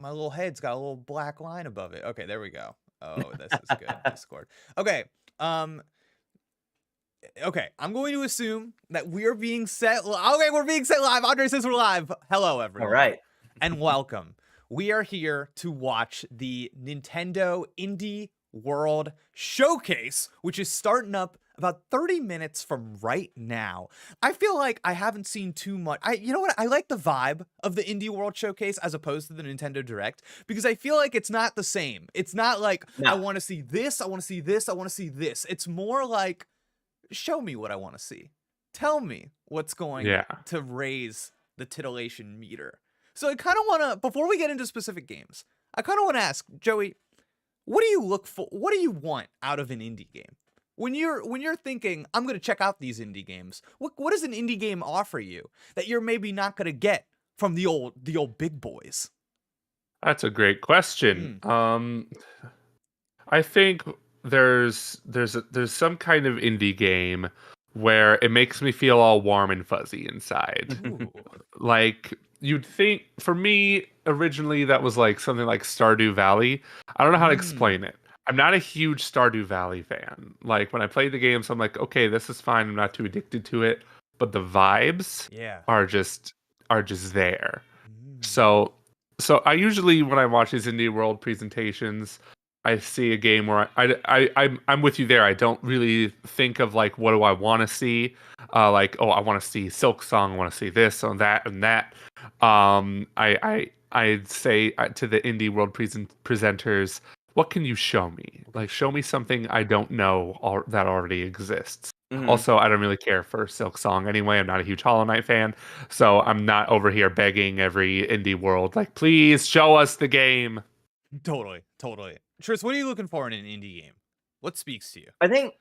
My little head's got a little black line above it. Okay, there we go. Oh, this is good. Discord. Okay. Um. Okay. I'm going to assume that we're being set. Okay, we're being set live. Andre says we're live. Hello, All everyone, right. and welcome. We are here to watch the Nintendo Indie World Showcase, which is starting up about 30 minutes from right now. I feel like I haven't seen too much. You know what? I like the vibe of the Indie World Showcase as opposed to the Nintendo Direct because I feel like it's not the same. It's not like I No. want to see this, I want to see this, I want to see this. It's more like show me what I want to see. Tell me what's going Yeah. to raise the titillation meter. So I kind of want to, before we get into specific games, I kind of want to ask Joey, what do you look for? What do you want out of an indie game? When you're thinking, I'm going to check out these indie games, what does an indie game offer you that you're maybe not going to get from the old big boys? That's a great question. I think there's some kind of indie game where it makes me feel all warm and fuzzy inside. Ooh. Like you'd think for me originally that was like something like Stardew Valley. I don't know how to explain it. I'm not a huge Stardew Valley fan. Like when I play the games, I'm like, okay, this is fine. I'm not too addicted to it, but the vibes are just there. So I usually when I watch these indie world presentations, I see a game where I'm with you there. I don't really think of like what do I want to see, like oh I want to see Silksong, I want to see this and that and that. I'd say to the indie world presenters, what can you show me? Like show me something I don't know that already exists. Also, I don't really care for Silksong anyway. I'm not a huge Hollow Knight fan, so I'm not over here begging every indie world like please show us the game. Totally. Tris, what are you looking for in an indie game? What speaks to you? I think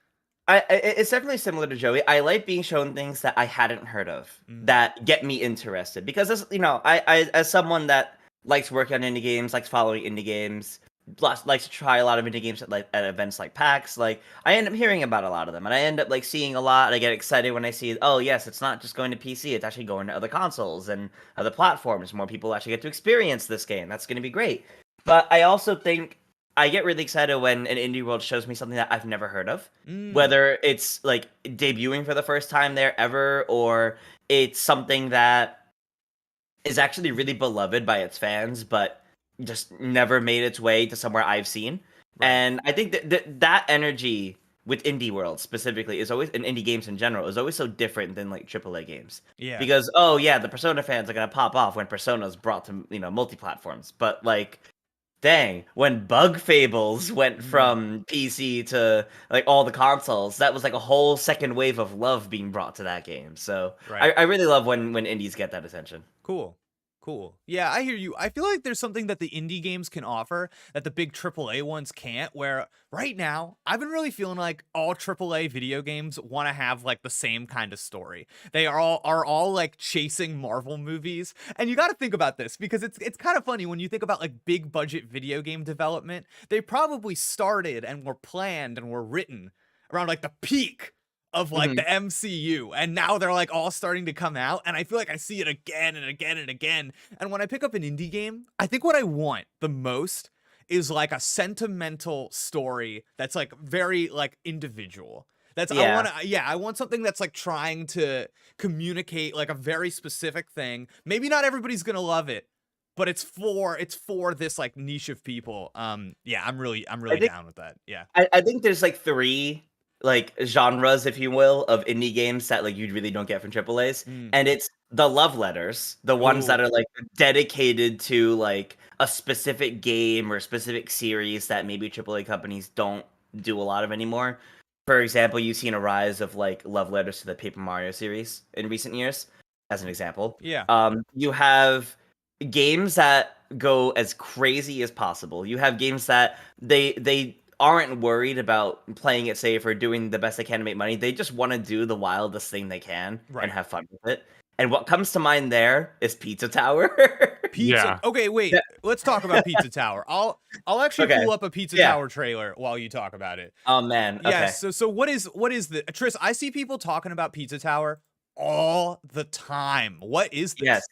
it's definitely similar to Joey. I like being shown things that I hadn't heard of that get me interested because as you know, I as someone that likes working on indie games, likes following indie games, likes to try a lot of indie games at events like PAX. Like I end up hearing about a lot of them, and I end up like seeing a lot. I get excited when I see, oh yes, it's not just going to PC; it's actually going to other consoles and other platforms. More people actually get to experience this game. That's going to be great. But I also think I get really excited when an indie world shows me something that I've never heard of, whether it's like debuting for the first time there ever, or it's something that is actually really beloved by its fans, but just never made its way to somewhere I've seen. Right. And I think that energy with indie worlds specifically is always, and indie games in general, is always so different than like AAA games. Yeah. Because, oh yeah, the Persona fans are going to pop off when Persona's brought to, multi-platforms. But like, dang, when Bug Fables went from PC to like all the consoles, that was like a whole second wave of love being brought to that game. So I really love when indies get that attention. Cool. Yeah, I hear you. I feel like there's something that the indie games can offer that the big AAA ones can't, where right now, I've been really feeling like all AAA video games want to have like the same kind of story. They are all like chasing Marvel movies. And you got to think about this because it's kind of funny when you think about like big budget video game development. They probably started and were planned and were written around like the peak of like the MCU, and now they're like all starting to come out, and I feel like I see it again and again and again. And when I pick up an indie game, I think what I want the most is like a sentimental story that's like very like individual. I want something that's like trying to communicate like a very specific thing. Maybe not everybody's gonna love it, but it's for this like niche of people. Yeah, I'm really down with that. Yeah. I think there's like three like genres, if you will, of indie games that like you really don't get from AAAs. And it's the love letters, the ones that are like dedicated to like a specific game or a specific series that maybe AAA companies don't do a lot of anymore. For example, you've seen a rise of like love letters to the Paper Mario series in recent years, as an example. Yeah. You have games that go as crazy as possible. You have games that they aren't worried about playing it safe or doing the best they can to make money. They just want to do the wildest thing they can and have fun with it. And what comes to mind there is Pizza Tower. Pizza. Yeah. Okay, wait. Let's talk about Pizza Tower. I'll actually pull up a Pizza Tower trailer while you talk about it. Oh man. Okay. Yeah. So what is the Tris? I see people talking about Pizza Tower all the time. What is this? Yes.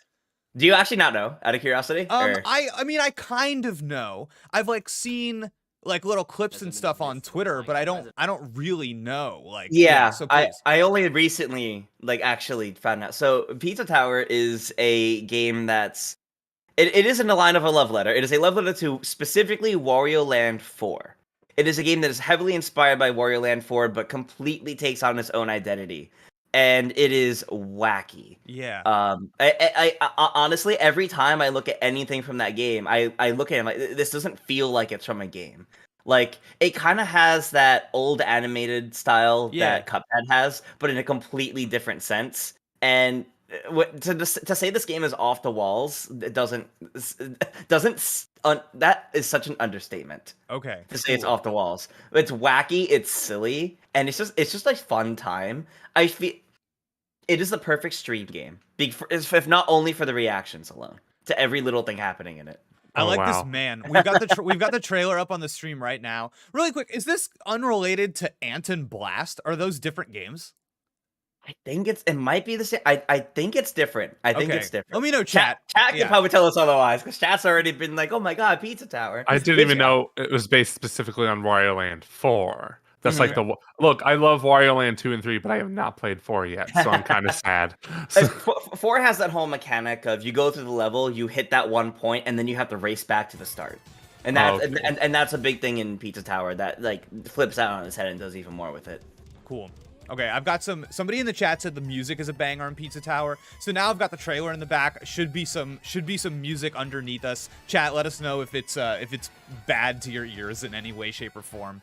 Do you actually not know, out of curiosity? Or- I mean, I kind of know. I've like seen like little clips and stuff on Twitter, but I don't really know. Like, Yeah, so please. I only recently like actually found out. So Pizza Tower is a game that's it is in the line of a love letter. It is a love letter to specifically Wario Land 4. It is a game that is heavily inspired by Wario Land 4, but completely takes on its own identity, and it is wacky. Yeah. I honestly, every time I look at anything from that game, I look at it like this doesn't feel like it's from a game. Like it kind of has that old animated style Yeah. that Cuphead has, but in a completely different sense. And to say this game is off the walls, it doesn't that is such an understatement. Okay. To say it's off the walls, it's wacky, it's silly, and it's just a fun time. I feel it is the perfect stream game, if not only for the reactions alone to every little thing happening in it. I like wow. this man. We've got the trailer up on the stream right now. Really quick, is this unrelated to Ant and Blast? Are those different games? I think it might be the same. I think it's different. I think Okay. it's different. Let me know, chat. Chat can Yeah. probably tell us otherwise, because chat's already been like, "Oh my god, Pizza Tower." I didn't even know it was based specifically on Wario Land 4. That's like look. I love Wario Land 2 and 3, but I have not played 4 yet, so I'm kind of sad. 4 has that whole mechanic of you go through the level, you hit that one point, and then you have to race back to the start. And that's and that's a big thing in Pizza Tower that like flips out on its head and does even more with it. Cool. Okay, I've got somebody in the chat said the music is a banger on Pizza Tower. So now I've got the trailer in the back. Should be some music underneath us. Chat, let us know if it's bad to your ears in any way, shape, or form.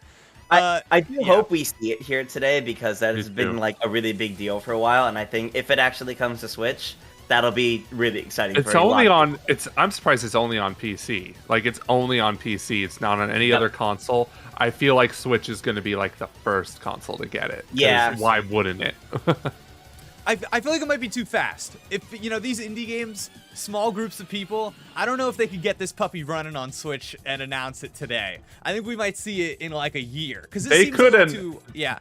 I do hope we see it here today, because that has been like a really big deal for a while, and I think if it actually comes to Switch, that'll be really exciting. It's only on. I'm surprised it's only on PC. Like it's only on PC. It's not on any other console. I feel like Switch is going to be like the first console to get it. Yeah. Why wouldn't it? I feel like it might be too fast. If these indie games, small groups of people, I don't know if they could get this puppy running on Switch and announce it today. I think we might see it in like a year, because They couldn't. Too, yeah.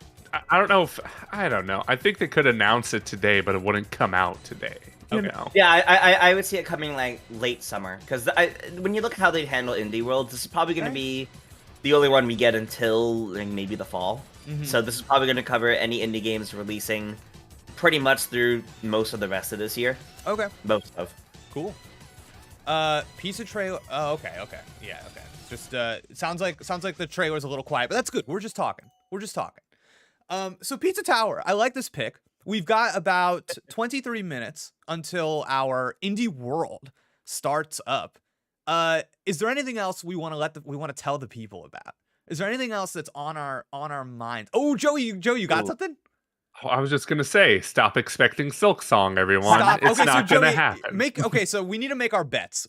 I don't know. I don't know. I think they could announce it today, but it wouldn't come out today. You know? Yeah, I would see it coming like late summer, because when you look at how they handle indie worlds, this is probably going to be the only one we get until like, maybe the fall. Mm-hmm. So this is probably going to cover any indie games releasing pretty much through most of the rest of this year. Okay. Most of. Cool. Pizza trailer. Oh, okay. Yeah, okay. Just it sounds like the trailer's a little quiet, but that's good. We're just talking. So Pizza Tower. I like this pick. We've got about 23 minutes until our indie world starts up. Is there anything else we want to tell the people about? Is there anything else that's on our minds? Oh, Joey, you got something? I was just gonna say, stop expecting Silksong, everyone. It's not gonna happen. So we need to make our bets.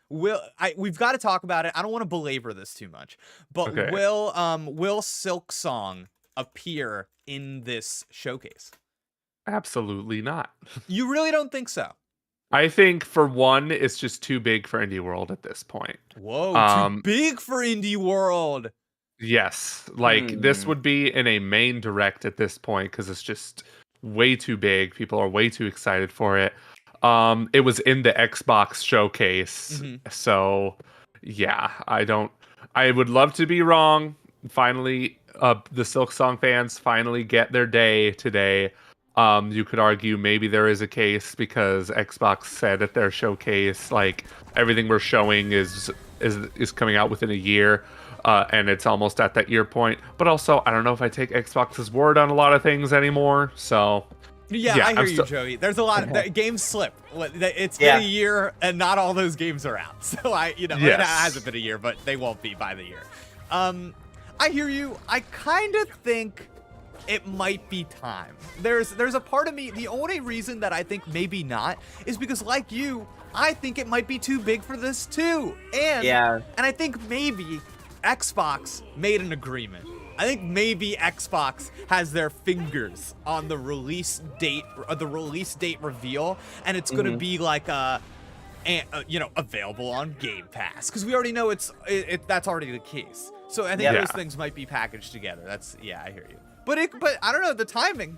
We've got to talk about it. I don't want to belabor this too much, but will Silksong appear in this showcase? Absolutely not. You really don't think so? I think for one, it's just too big for Indie World at this point. Whoa, too big for Indie World. Yes, like this would be in a main direct at this point, because it's just way too big. People are way too excited for it. It was in the Xbox showcase, so yeah, I would love to be wrong. Finally, the Silksong fans finally get their day today. You could argue maybe there is a case, because Xbox said at their showcase, like, everything we're showing is coming out within a year, and it's almost at that year point. But also, I don't know if I take Xbox's word on a lot of things anymore, so... Yeah, I hear you, Joey. There's a lot of games slip. It's been a year, and not all those games are out. So it hasn't been a year, but they won't be by the year. I hear you. I kind of think it might be time. There's a part of me, the only reason that I think maybe not is because, like you, I think it might be too big for this too. And I think maybe Xbox made an agreement. I think maybe Xbox has their fingers on the release date reveal, and it's going to be like available on Game Pass, because we already know that's already the case. So I think those things might be packaged together. I hear you. But I don't know the timing.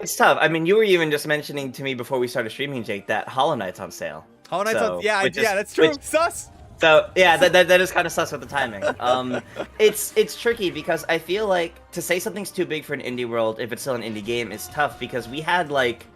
It's tough. I mean, you were even just mentioning to me before we started streaming, Jake, that Hollow Knight's on sale. Hollow Knight's So, on, yeah, which is- yeah, that's true. which- Sus. So yeah, that is kind of sus with the timing. It's tricky because I feel like to say something's too big for an indie world if it's still an indie game is tough because we had like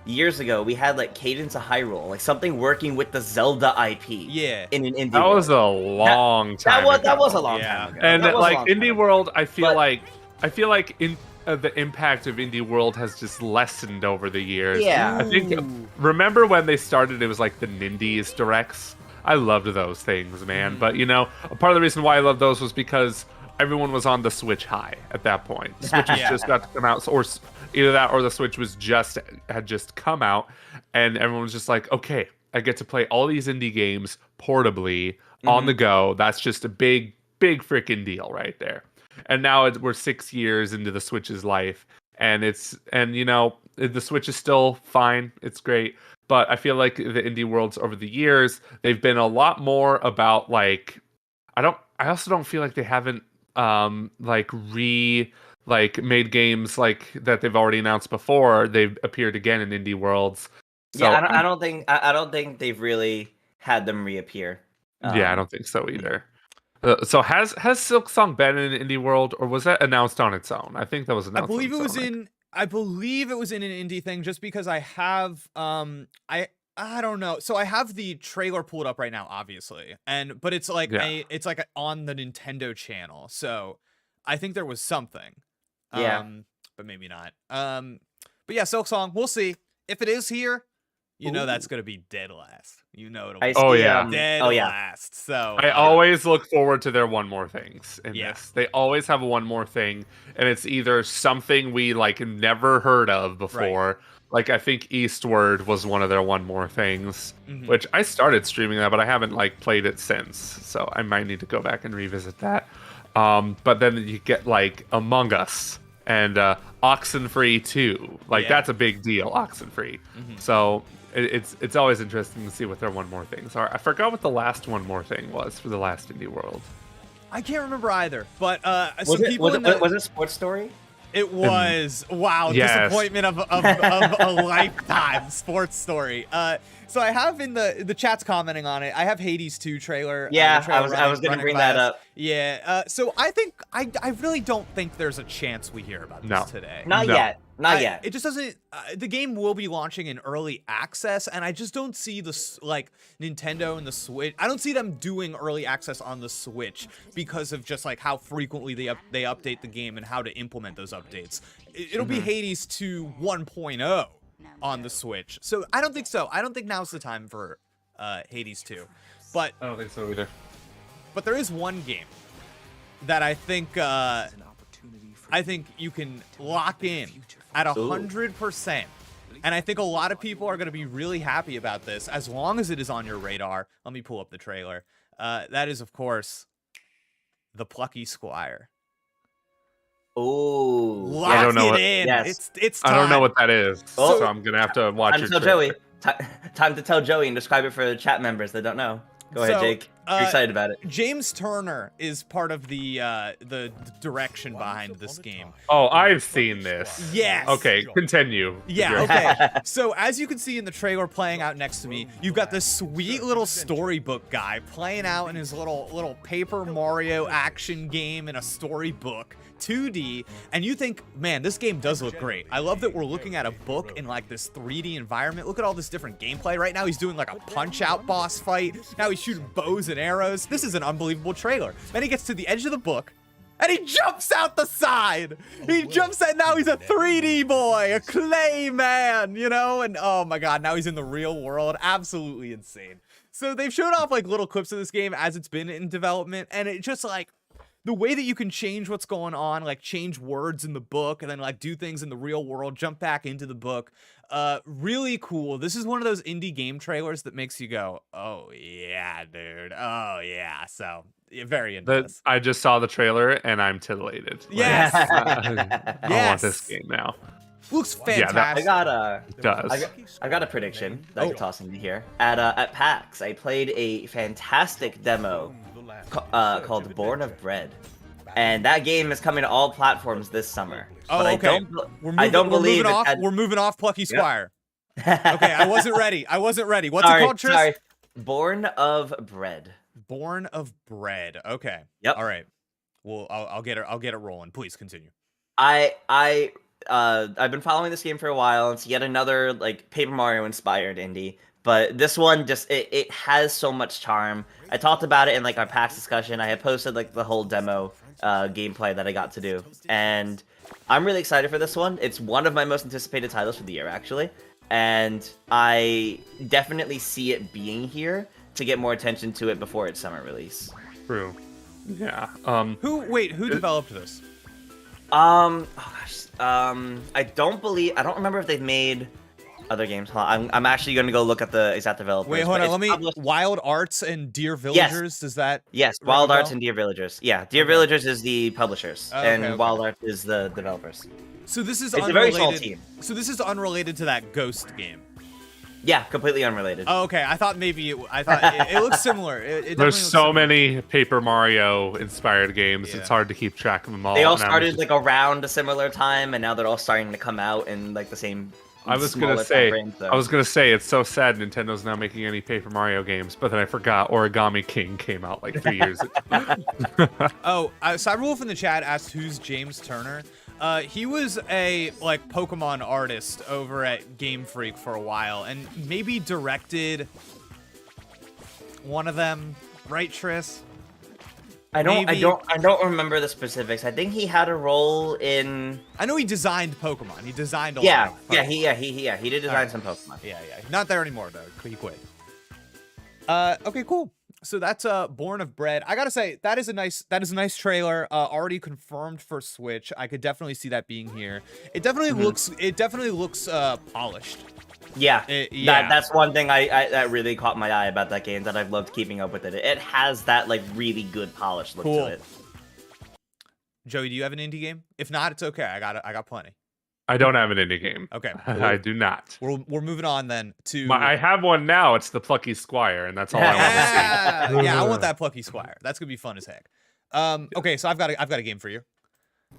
years ago we had like Cadence of Hyrule, like something working with the Zelda IP. Yeah. In an indie. That world. was a long time. That ago. was a long Yeah. time ago. And That was a like long time indie ago. world, I feel But- like in the impact of indie world has just lessened over the years. Yeah. I think Ooh. remember when they started, it was like the Nindies directs. I loved those things, man. But you know, a part of the reason why I loved those was because everyone was on the Switch high at that point. The Switch was Yeah. just about to come out, or either that or the Switch was had just come out, and everyone was just like, okay, I get to play all these indie games portably on the go. That's just a big freaking deal right there. And now we're 6 years into the Switch's life, and you know, the Switch is still fine. It's great. But I feel like the indie worlds over the years, they've been a lot more about like, I also don't feel like they haven't made games like that they've already announced before. They've appeared again in indie worlds. So, Yeah, I don't think they've really had them reappear. Yeah, I don't think so either. So has Silksong been in an indie world, or was that announced on its own? I think that was announced. I believe it was in an indie thing just because I have I don't know. So I have the trailer pulled up right now, obviously. But it's like on the Nintendo channel. So I think there was something. Yeah. But maybe not. But yeah, Silksong, we'll see. If it is here, you know that's gonna be dead last. You know it'll be dead last. So I always look forward to their one more things in Yeah. this. They always have one more thing, and it's either something we like never heard of before. Like I think Eastward was one of their one more things, which I started streaming that, but I haven't like played it since. So I might need to go back and revisit that. But then you get like Among Us and Oxenfree 2. Like that's a big deal, Oxenfree. So it's always interesting to see what their one more things are. I forgot what the last one more thing was for the last indie world. I can't remember either. But Was it Sports Story? It was Yes. disappointment of a lifetime. Sports Story. So I have in the chat's commenting on it. I have Hades 2 trailer. Yeah, the trailer I was gonna bring that up. Yeah. So I think I really don't think there's a chance we hear about this today. Not No. yet. Not yet. It just doesn't. The game will be launching in early access, and I just don't see like Nintendo and the Switch. I don't see them doing early access on the Switch because of just like how frequently they update the game and how to implement those updates. It'll be Hades 2 1.0 on the Switch, so I don't think so. I don't think now's the time for Hades 2, but I don't think so either. But there is one game that I think you can lock in at 100%. And I think a lot of people are going to be really happy about this as long as it is on your radar. Let me pull up the trailer. That is, of course, the Plucky Squire. Oh, Lock I don't know it in. Yes. It's time. I don't know what that is, Oh. so I'm gonna have to watch Time your to tell trailer. Joey. Time to tell Joey and describe it for the chat members that don't know. Go ahead, So, Jake. You're excited about it. James Turner is part of the direction behind this game. Oh, I've seen this. Yes. Okay, continue. Yeah, okay. So as you can see in the trailer playing out next to me, you've got this sweet little storybook guy playing out in his little Paper Mario action game in a storybook, 2D, and you think, man, this game does look great. I love that we're looking at a book in like this 3D environment. Look at all this different gameplay. Right now he's doing like a punch-out boss fight. Now he's shooting bows and arrows. This is an unbelievable trailer. Then he gets to the edge of the book, and he jumps out the side. He jumps out. Now he's a 3D boy, a clay man, you know? And oh my God, now he's in the real world. Absolutely insane. So they've showed off like little clips of this game as it's been in development. And it just like the way that you can change what's going on, like change words in the book and then like do things in the real world, jump back into the book. Really cool. This is one of those indie game trailers that makes you go, oh yeah, dude. Oh yeah. So very into this. I just saw the trailer and I'm titillated. Like, Yes. I want this game now. Looks fantastic. It does. I got a prediction that I could toss into here. At PAX, I played a fantastic demo called Born of Bread. and that game is coming to all platforms this summer. Oh, but okay. I don't believe we're moving off Plucky Yep. Squire. Okay, I wasn't ready. What's sorry, it called, Tris? Sorry. Born of Bread. Born of Bread. Okay. Yep. All right. Well, I'll get it rolling. Please continue. I've been following this game for a while. It's yet another like Paper Mario inspired indie, but this one just it has so much charm. I talked about it in like our PAX discussion. I had posted like the whole demo gameplay that I got to do, and I'm really excited for this one. It's one of my most anticipated titles for the year, actually, and I definitely see it being here to get more attention to it before its summer release. True. Yeah. Who developed this? Oh gosh. I don't remember if they've made other games. Hold on, I'm actually going to go look at the exact developers. Wait, hold but on. it's published- Wild Arts and Dear Villagers. Does that? Yes, ring Wild a Arts bell? and Dear Villagers. Yeah, Dear Villagers is the publishers, and okay. Wild Arts is the developers. So this is It's a unrelated. very small team. So this is unrelated to that Ghost game. Yeah, completely unrelated. Oh, okay. I thought it looks similar. It definitely There's looks so similar. many Paper Mario inspired games. Yeah. It's hard to keep track of them all. They all and I'm started just- like around a similar time, and now they're all starting to come out in like the same. I was gonna smaller say, timeframe, so. I was gonna say, it's so sad Nintendo's not making any Paper Mario games, but then I forgot Origami King came out like 3 years ago. Oh, Cyberwolf in the chat asked who's James Turner. He was a like Pokemon artist over at Game Freak for a while, and maybe directed one of them, right, Tris? I maybe- don't remember the specifics. I think he had a role in. I know he designed Pokemon. He designed a lot. Yeah, of yeah, Pokemon. he did design Alright. some Pokemon. Yeah. Not there anymore though. He quit. Okay, cool. So that's Born of Bread. I gotta say that is a nice trailer. Already confirmed for Switch. I could definitely see that being here. It definitely looks polished. Yeah, yeah. That's one thing that really caught my eye about that game that I've loved keeping up with it. It has that like really good polished look Cool. to it. Joey, do you have an indie game? If not, it's okay. I got plenty. I don't have an indie game. Okay. I do not. We're moving on then to. I have one now. It's the Plucky Squire, and that's all I want to see. Yeah, I want that Plucky Squire. That's gonna be fun as heck. Okay, so I've got a game for you.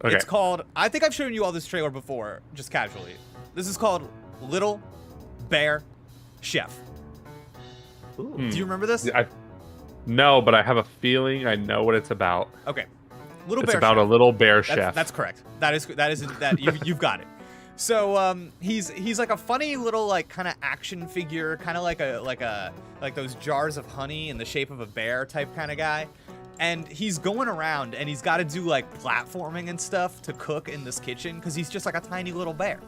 Okay. It's called. I think I've shown you all this trailer before, just casually. This is called Little Bear Chef. Ooh. Do you remember this? No, but I have a feeling I know what it's about. Okay. Little It's Bear about Chef. a little bear chef. That's correct. That is you've got it. So he's like a funny little like kind of action figure, kind of like those jars of honey in the shape of a bear type kind of guy. And he's going around and he's got to do like platforming and stuff to cook in this kitchen because he's just like a tiny little bear.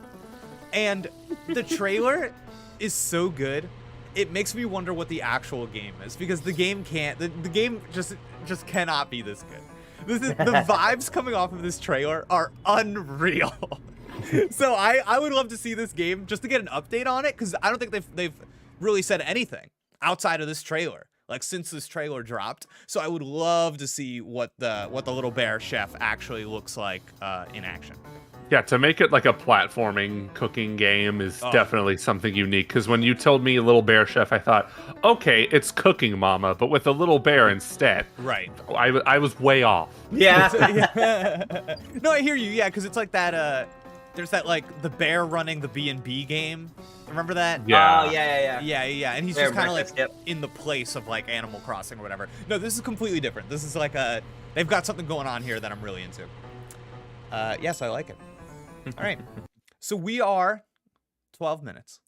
And the trailer is so good. It makes me wonder what the actual game is because the game can't. The game just cannot be this good. The vibes coming off of this trailer are unreal. So I would love to see this game just to get an update on it because I don't think they've really said anything outside of this trailer like since this trailer dropped. So I would love to see what the little bear chef actually looks like in action. Yeah, to make it like a platforming cooking game is definitely something unique. Because when you told me Little Bear Chef, I thought, okay, it's Cooking Mama, but with a little bear instead. Right. I was way off. Yeah. No, I hear you. Yeah, because it's like that. There's that like the bear running the B&B game. Remember that? Yeah. Oh yeah. Yeah. And he's Bear just kind of like breakfast, yep. in the place of like Animal Crossing or whatever. No, this is completely different. This is like they've got something going on here that I'm really into. Yes, I like it. All right. So we are 12 minutes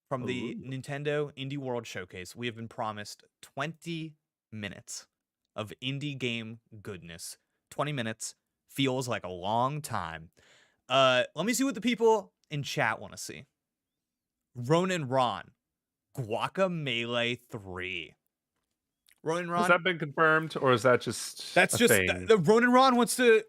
from the Nintendo Indie World Showcase. We have been promised 20 minutes of indie game goodness. 20 minutes feels like a long time. Let me see what the people in chat want to see. Ronan Ron, Guacamelee 3. Ronan Ron. Has that been confirmed, or is that just That's a just thing? the Ronan Ron wants to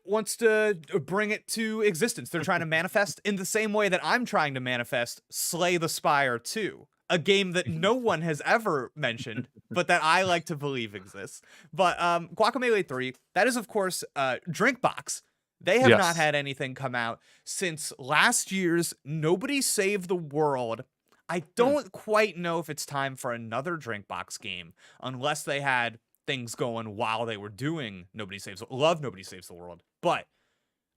bring it to existence. They're trying to manifest in the same way that I'm trying to manifest Slay the Spire 2, a game that no one has ever mentioned, but that I like to believe exists. But Guacamelee 3, that is of course Drinkbox. They have not had anything come out since last year's Nobody Save the World. I don't quite know if it's time for another Drinkbox game unless they had things going while they were doing Nobody Saves the World. But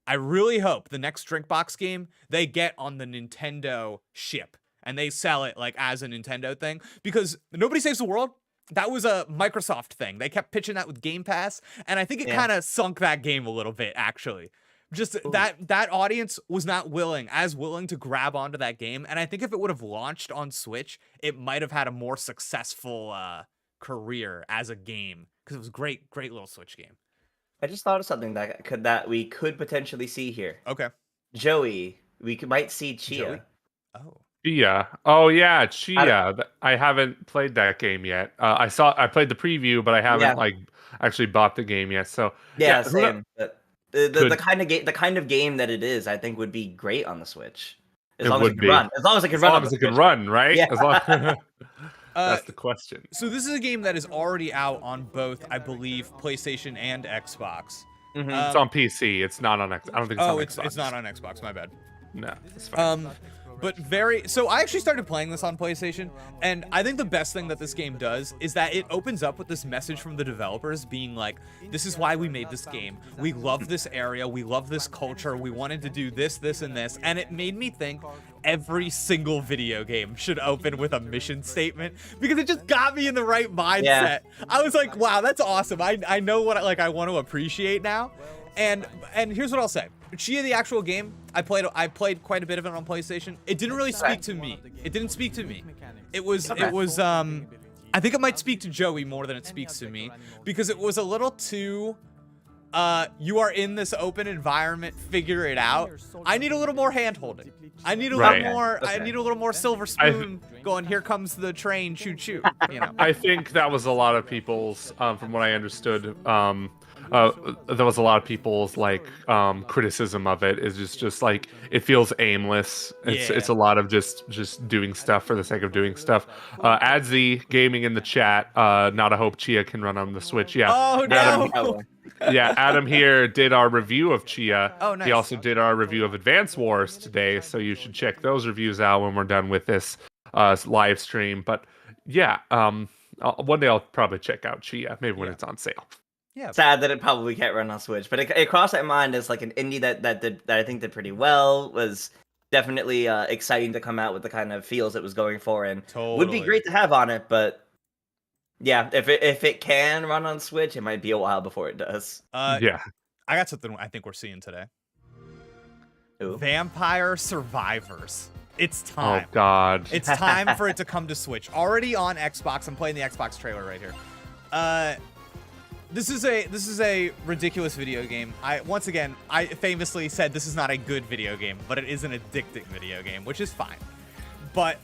I really hope the next Drinkbox game they get on the Nintendo ship and they sell it like as a Nintendo thing, because Nobody Saves the World, that was a Microsoft thing. They kept pitching that with Game Pass, and I think it kind of sunk that game a little bit, actually. Just that audience was not willing to grab onto that game, and I think if it would have launched on Switch, it might have had a more successful career as a game, because it was a great little Switch game. I just thought of something that we could potentially see here. Okay. Joey, might see Chia. Joey? Oh. Chia. Oh yeah, Chia. I haven't played that game yet. I played the preview, but I haven't like actually bought the game yet. So yeah, same. The kind of game that it is, I think, would be great on the Switch. As long as it can run, right? Yeah. As long that's the question. So this is a game that is already out on both, I believe, PlayStation and Xbox. Mm-hmm. It's on PC. It's not on X. I don't think it's on Xbox. It's not on Xbox. My bad. No, it's fine. So I actually started playing this on PlayStation, and I think the best thing that this game does is that it opens up with this message from the developers being like, this is why we made this game. We love this area. We love this culture. We wanted to do this, this, and this. And it made me think every single video game should open with a mission statement, because it just got me in the right mindset. Yeah. I was like, wow, that's awesome. I know what I want to appreciate now. And here's what I'll say. Chia, the actual game, I played quite a bit of it on PlayStation. It didn't really speak to me. It didn't speak to me. It was I think it might speak to Joey more than it speaks to me, because it was a little too you are in this open environment, figure it out. I need a little more hand holding. I need a little more I need a little more silver spoon going, here comes the train, choo choo, you know. I think that was a lot of people's from what I understood, there was a lot of people's like criticism of it is just like it feels aimless. It's a lot of just doing stuff for the sake of doing stuff. Adzi Gaming in the chat, not a hope Chia can run on the Switch. Yeah. Oh no. Adam here did our review of Chia. Oh, nice. He also did our review of Advance Wars today, so you should check those reviews out when we're done with this live stream. But yeah, one day I'll probably check out Chia, maybe when it's on sale. Yeah. Sad that it probably can't run on Switch, but it crossed my mind as like an indie that I think did pretty well. Was definitely exciting to come out with the kind of feels it was going for, and would be great to have on it. But yeah, if it can run on Switch, it might be a while before it does. Yeah, I got something I think we're seeing today. Ooh. Vampire Survivors. It's time. Oh God, it's time for it to come to Switch. Already on Xbox. I'm playing the Xbox trailer right here. This is a ridiculous video game. I famously said this is not a good video game, but it is an addicting video game, which is fine. But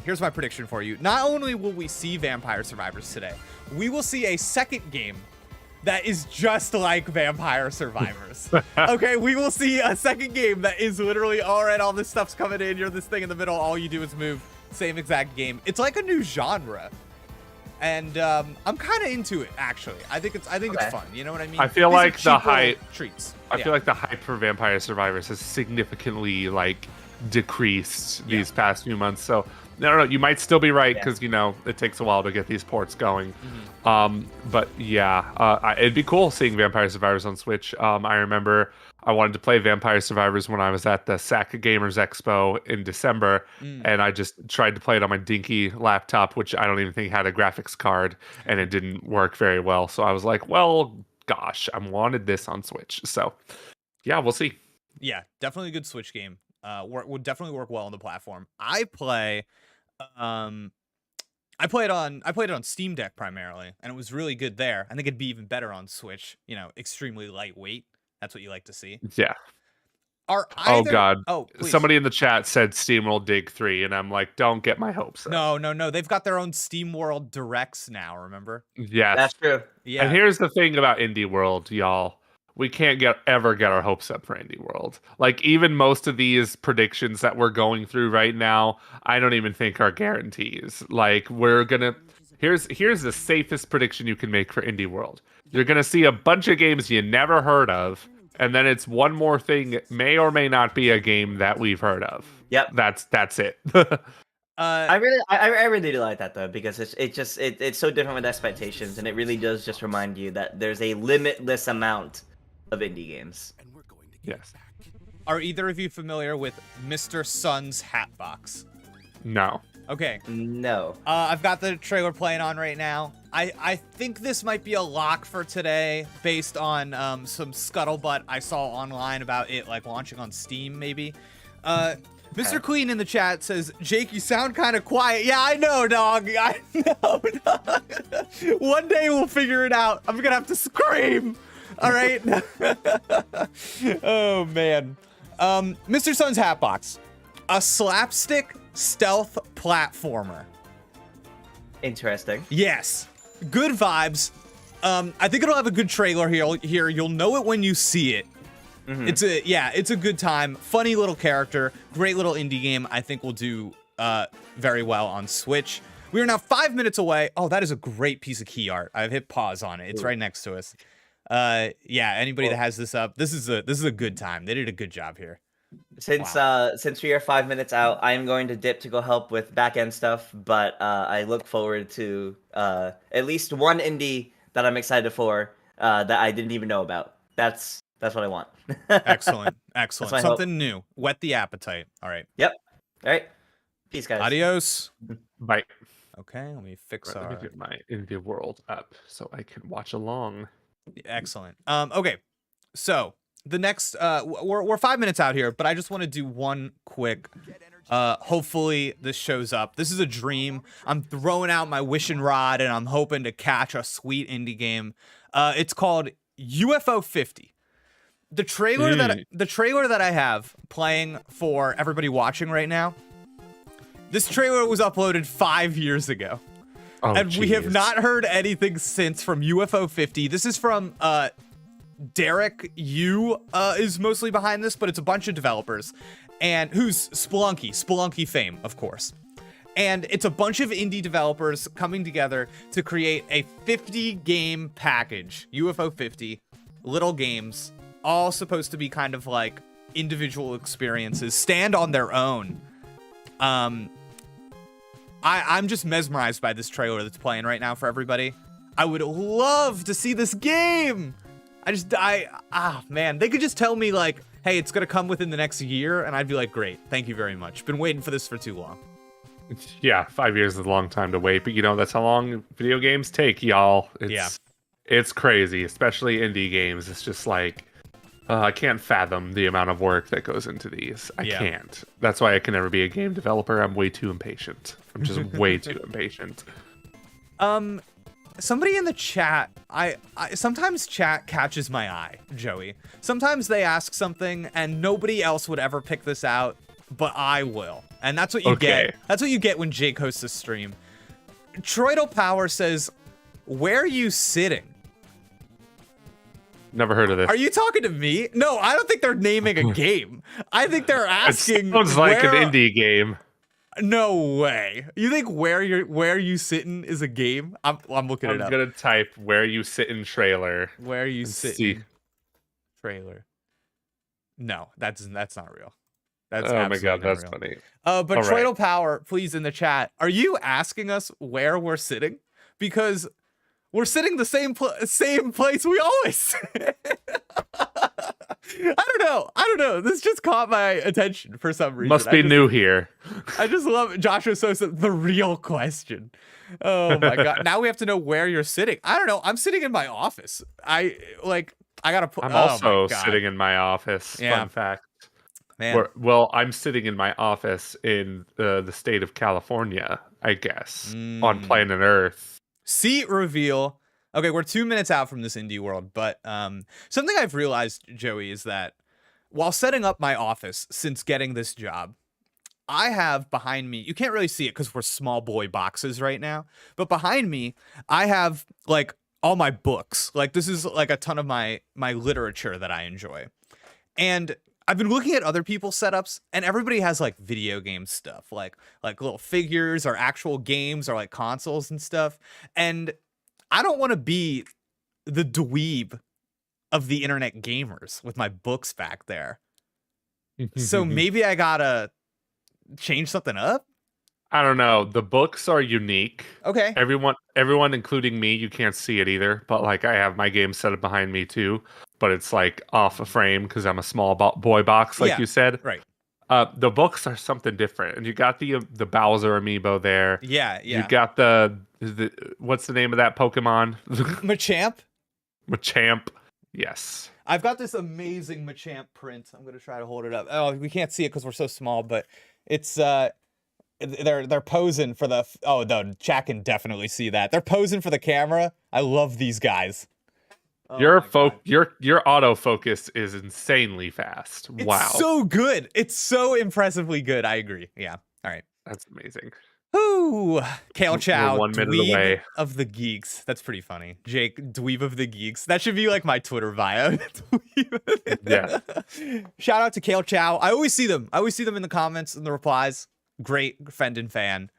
here's my prediction for you. Not only will we see Vampire Survivors today, we will see a second game that is just like Vampire Survivors. Okay, we will see a second game that is literally, all right, all this stuff's coming in, you're this thing in the middle, all you do is move. Same exact game. It's like a new genre. And I'm kind of into it, actually. I think it's fun. You know what I mean? I feel like the hype treats. I feel like the hype for Vampire Survivors has significantly like decreased these past few months. So I don't know. You might still be right because it takes a while to get these ports going. Mm-hmm. But yeah, it'd be cool seeing Vampire Survivors on Switch. I remember I wanted to play Vampire Survivors when I was at the SAC Gamers Expo in December, and I just tried to play it on my dinky laptop, which I don't even think had a graphics card, and it didn't work very well. So I was like, well, gosh, I wanted this on Switch. So yeah, we'll see. Yeah, definitely a good Switch game. Would definitely work well on the platform. I play it on Steam Deck primarily, and it was really good there. I think it'd be even better on Switch. Extremely lightweight. That's what you like to see. Yeah. Oh God. Oh, please. Somebody in the chat said SteamWorld Dig 3, and I'm like, don't get my hopes up. No. They've got their own SteamWorld Directs now, remember? Yes. That's true. Yeah. And here's the thing about Indie World, y'all. We can't ever get our hopes up for Indie World. Like, even most of these predictions that we're going through right now, I don't even think are guarantees. Like, here's the safest prediction you can make for Indie World. You're gonna see a bunch of games you never heard of, and then it's one more thing. It may or may not be a game that we've heard of. Yep. That's it. I really do like that though, because it's so different with expectations, and it really does just remind you that there's a limitless amount of indie games. Yes. Are either of you familiar with Mr. Sun's Hatbox? No. Okay. No. I've got the trailer playing on right now. I think this might be a lock for today based on some scuttlebutt I saw online about it like launching on Steam maybe. Mr. Queen in the chat says, Jake, you sound kind of quiet. Yeah, I know, dog. I know, dog. One day we'll figure it out. I'm going to have to scream. All right. Oh, man. Mr. Sun's Hatbox. A slapstick stealth platformer. Interesting. Yes. Good vibes. I think it'll have a good trailer here. You'll know it when you see it. Mm-hmm. It's a good time. Funny little character. Great little indie game. I think will do very well on Switch. We are now 5 minutes away. Oh, that is a great piece of key art. I've hit pause on it. It's right next to us. Anybody that has this up, this is a good time. They did a good job here. Since we are 5 minutes out, I am going to dip to go help with back end stuff, but I look forward to at least one indie that I'm excited for that I didn't even know about. That's what I want. Excellent. Something hope. new. Whet the appetite. All right. Yep. All right. Peace, guys. Adios. Bye. Okay, let me fix Let me get my indie world up so I can watch along. Excellent. Okay, so the next we're 5 minutes out here, but I just want to do one quick. Hopefully this shows up. This is a dream. I'm throwing out my wishing rod, and I'm hoping to catch a sweet indie game. It's called UFO 50. The trailer that I have playing for everybody watching right now. This trailer was uploaded 5 years ago. Oh, and we have not heard anything since from UFO 50. This is from Derek Yu is mostly behind this, but it's a bunch of developers. And who's Spelunky fame, of course. And it's a bunch of indie developers coming together to create a 50 game package. UFO 50 little games, all supposed to be kind of like individual experiences, stand on their own. I'm just mesmerized by this trailer that's playing right now for everybody. I would love to see this game. Man, they could just tell me like, hey, it's gonna come within the next year, and I'd be like, great, thank you very much. Been waiting for this for too long. Yeah, 5 years is a long time to wait, but that's how long video games take, y'all. It's crazy, especially indie games. It's just like, I can't fathom the amount of work that goes into these. I can't. That's why I can never be a game developer. I'm way too impatient. I'm just way too impatient. Somebody in the chat, I sometimes chat catches my eye, Joey. Sometimes they ask something and nobody else would ever pick this out, but I will. And that's what you get. That's what you get when Jake hosts a stream. Troidal Power says, where are you sitting? Never heard of this. Are you talking to me? No, I don't think they're naming a game. I think they're asking. It sounds like an indie game. No way. You think where you sitting is a game? I'm looking it up. I'm gonna type where you sitting trailer. Where you sitting trailer. No, that's not real. That's oh my god, that's real. funny. But Troidal Power, please in the chat, are you asking us where we're sitting? Because we're sitting the same place we always sit. I don't know. This just caught my attention for some reason. Must be new here. I just love it. Joshua Sosa, the real question. Oh my god. Now we have to know where you're sitting. I don't know. I'm sitting in my office. I gotta put. I'm also sitting in my office. Yeah. Fun fact. Man. Well, I'm sitting in my office in the state of California, I guess, on planet Earth. Seat reveal. Okay, we're 2 minutes out from this indie world, but something I've realized, Joey, is that while setting up my office since getting this job, I have behind me, you can't really see it because we're small boy boxes right now, but behind me, I have like all my books. Like this is like a ton of my literature that I enjoy. And I've been looking at other people's setups, and everybody has like video game stuff, like little figures or actual games or like consoles and stuff. And I don't want to be the dweeb of the internet gamers with my books back there. So maybe I gotta change something up. I don't know. The books are unique. Okay. Everyone, including me, you can't see it either. But like, I have my game set up behind me too, but it's like off a frame because I'm a small boy box, like you said. Right. The books are something different, and you got the Bowser amiibo there. Yeah. You got the what's the name of that Pokemon? Machamp. Machamp. Yes. I've got this amazing Machamp print. I'm gonna try to hold it up. Oh, we can't see it because we're so small, but it's they're posing for the no, chat can definitely see that. They're posing for the camera. I love these guys. Your autofocus is insanely fast. Wow. It's so good. It's so impressively good. I agree. Yeah. All right. That's amazing. Ooh, Kale Chow, 1 minute dweeb away. of the geeks. That's pretty funny. Jake, dweeb of the geeks. That should be like my Twitter bio. Yeah. Shout out to Kale Chow. I always see them. In the comments and the replies. Great Fendon fan.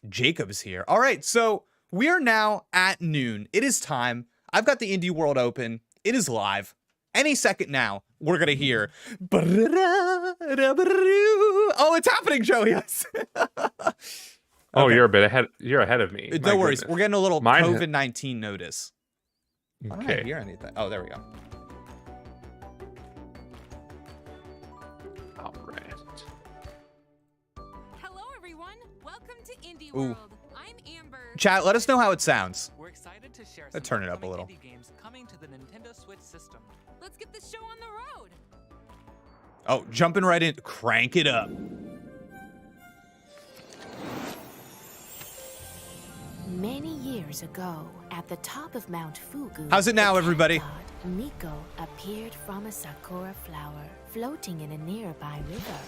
Jacob's here. All right, so we are now at noon. It is time. I've got the Indie World open. It is live. Any second now, we're gonna hear. Oh, it's happening, Joe. Yes. Oh, Okay. you're a bit ahead. You're ahead of me. No My worries. goodness. We're getting a little Mine- COVID-19 notice. I don't Okay. hear anything. Oh, there we go. All right. Hello, everyone. Welcome to Indie Ooh. World. I'm Amber. Chat, let us know how it sounds. We're excited to share Let's some turn it up a upcoming little. indie games coming to the Nintendo Switch system. Let's get this show on the road. Oh, jumping right in. Crank it up. Many years ago, at the top of Mount Fugu, How's it now, the everybody? cat god Miko appeared from a sakura flower floating in a nearby river.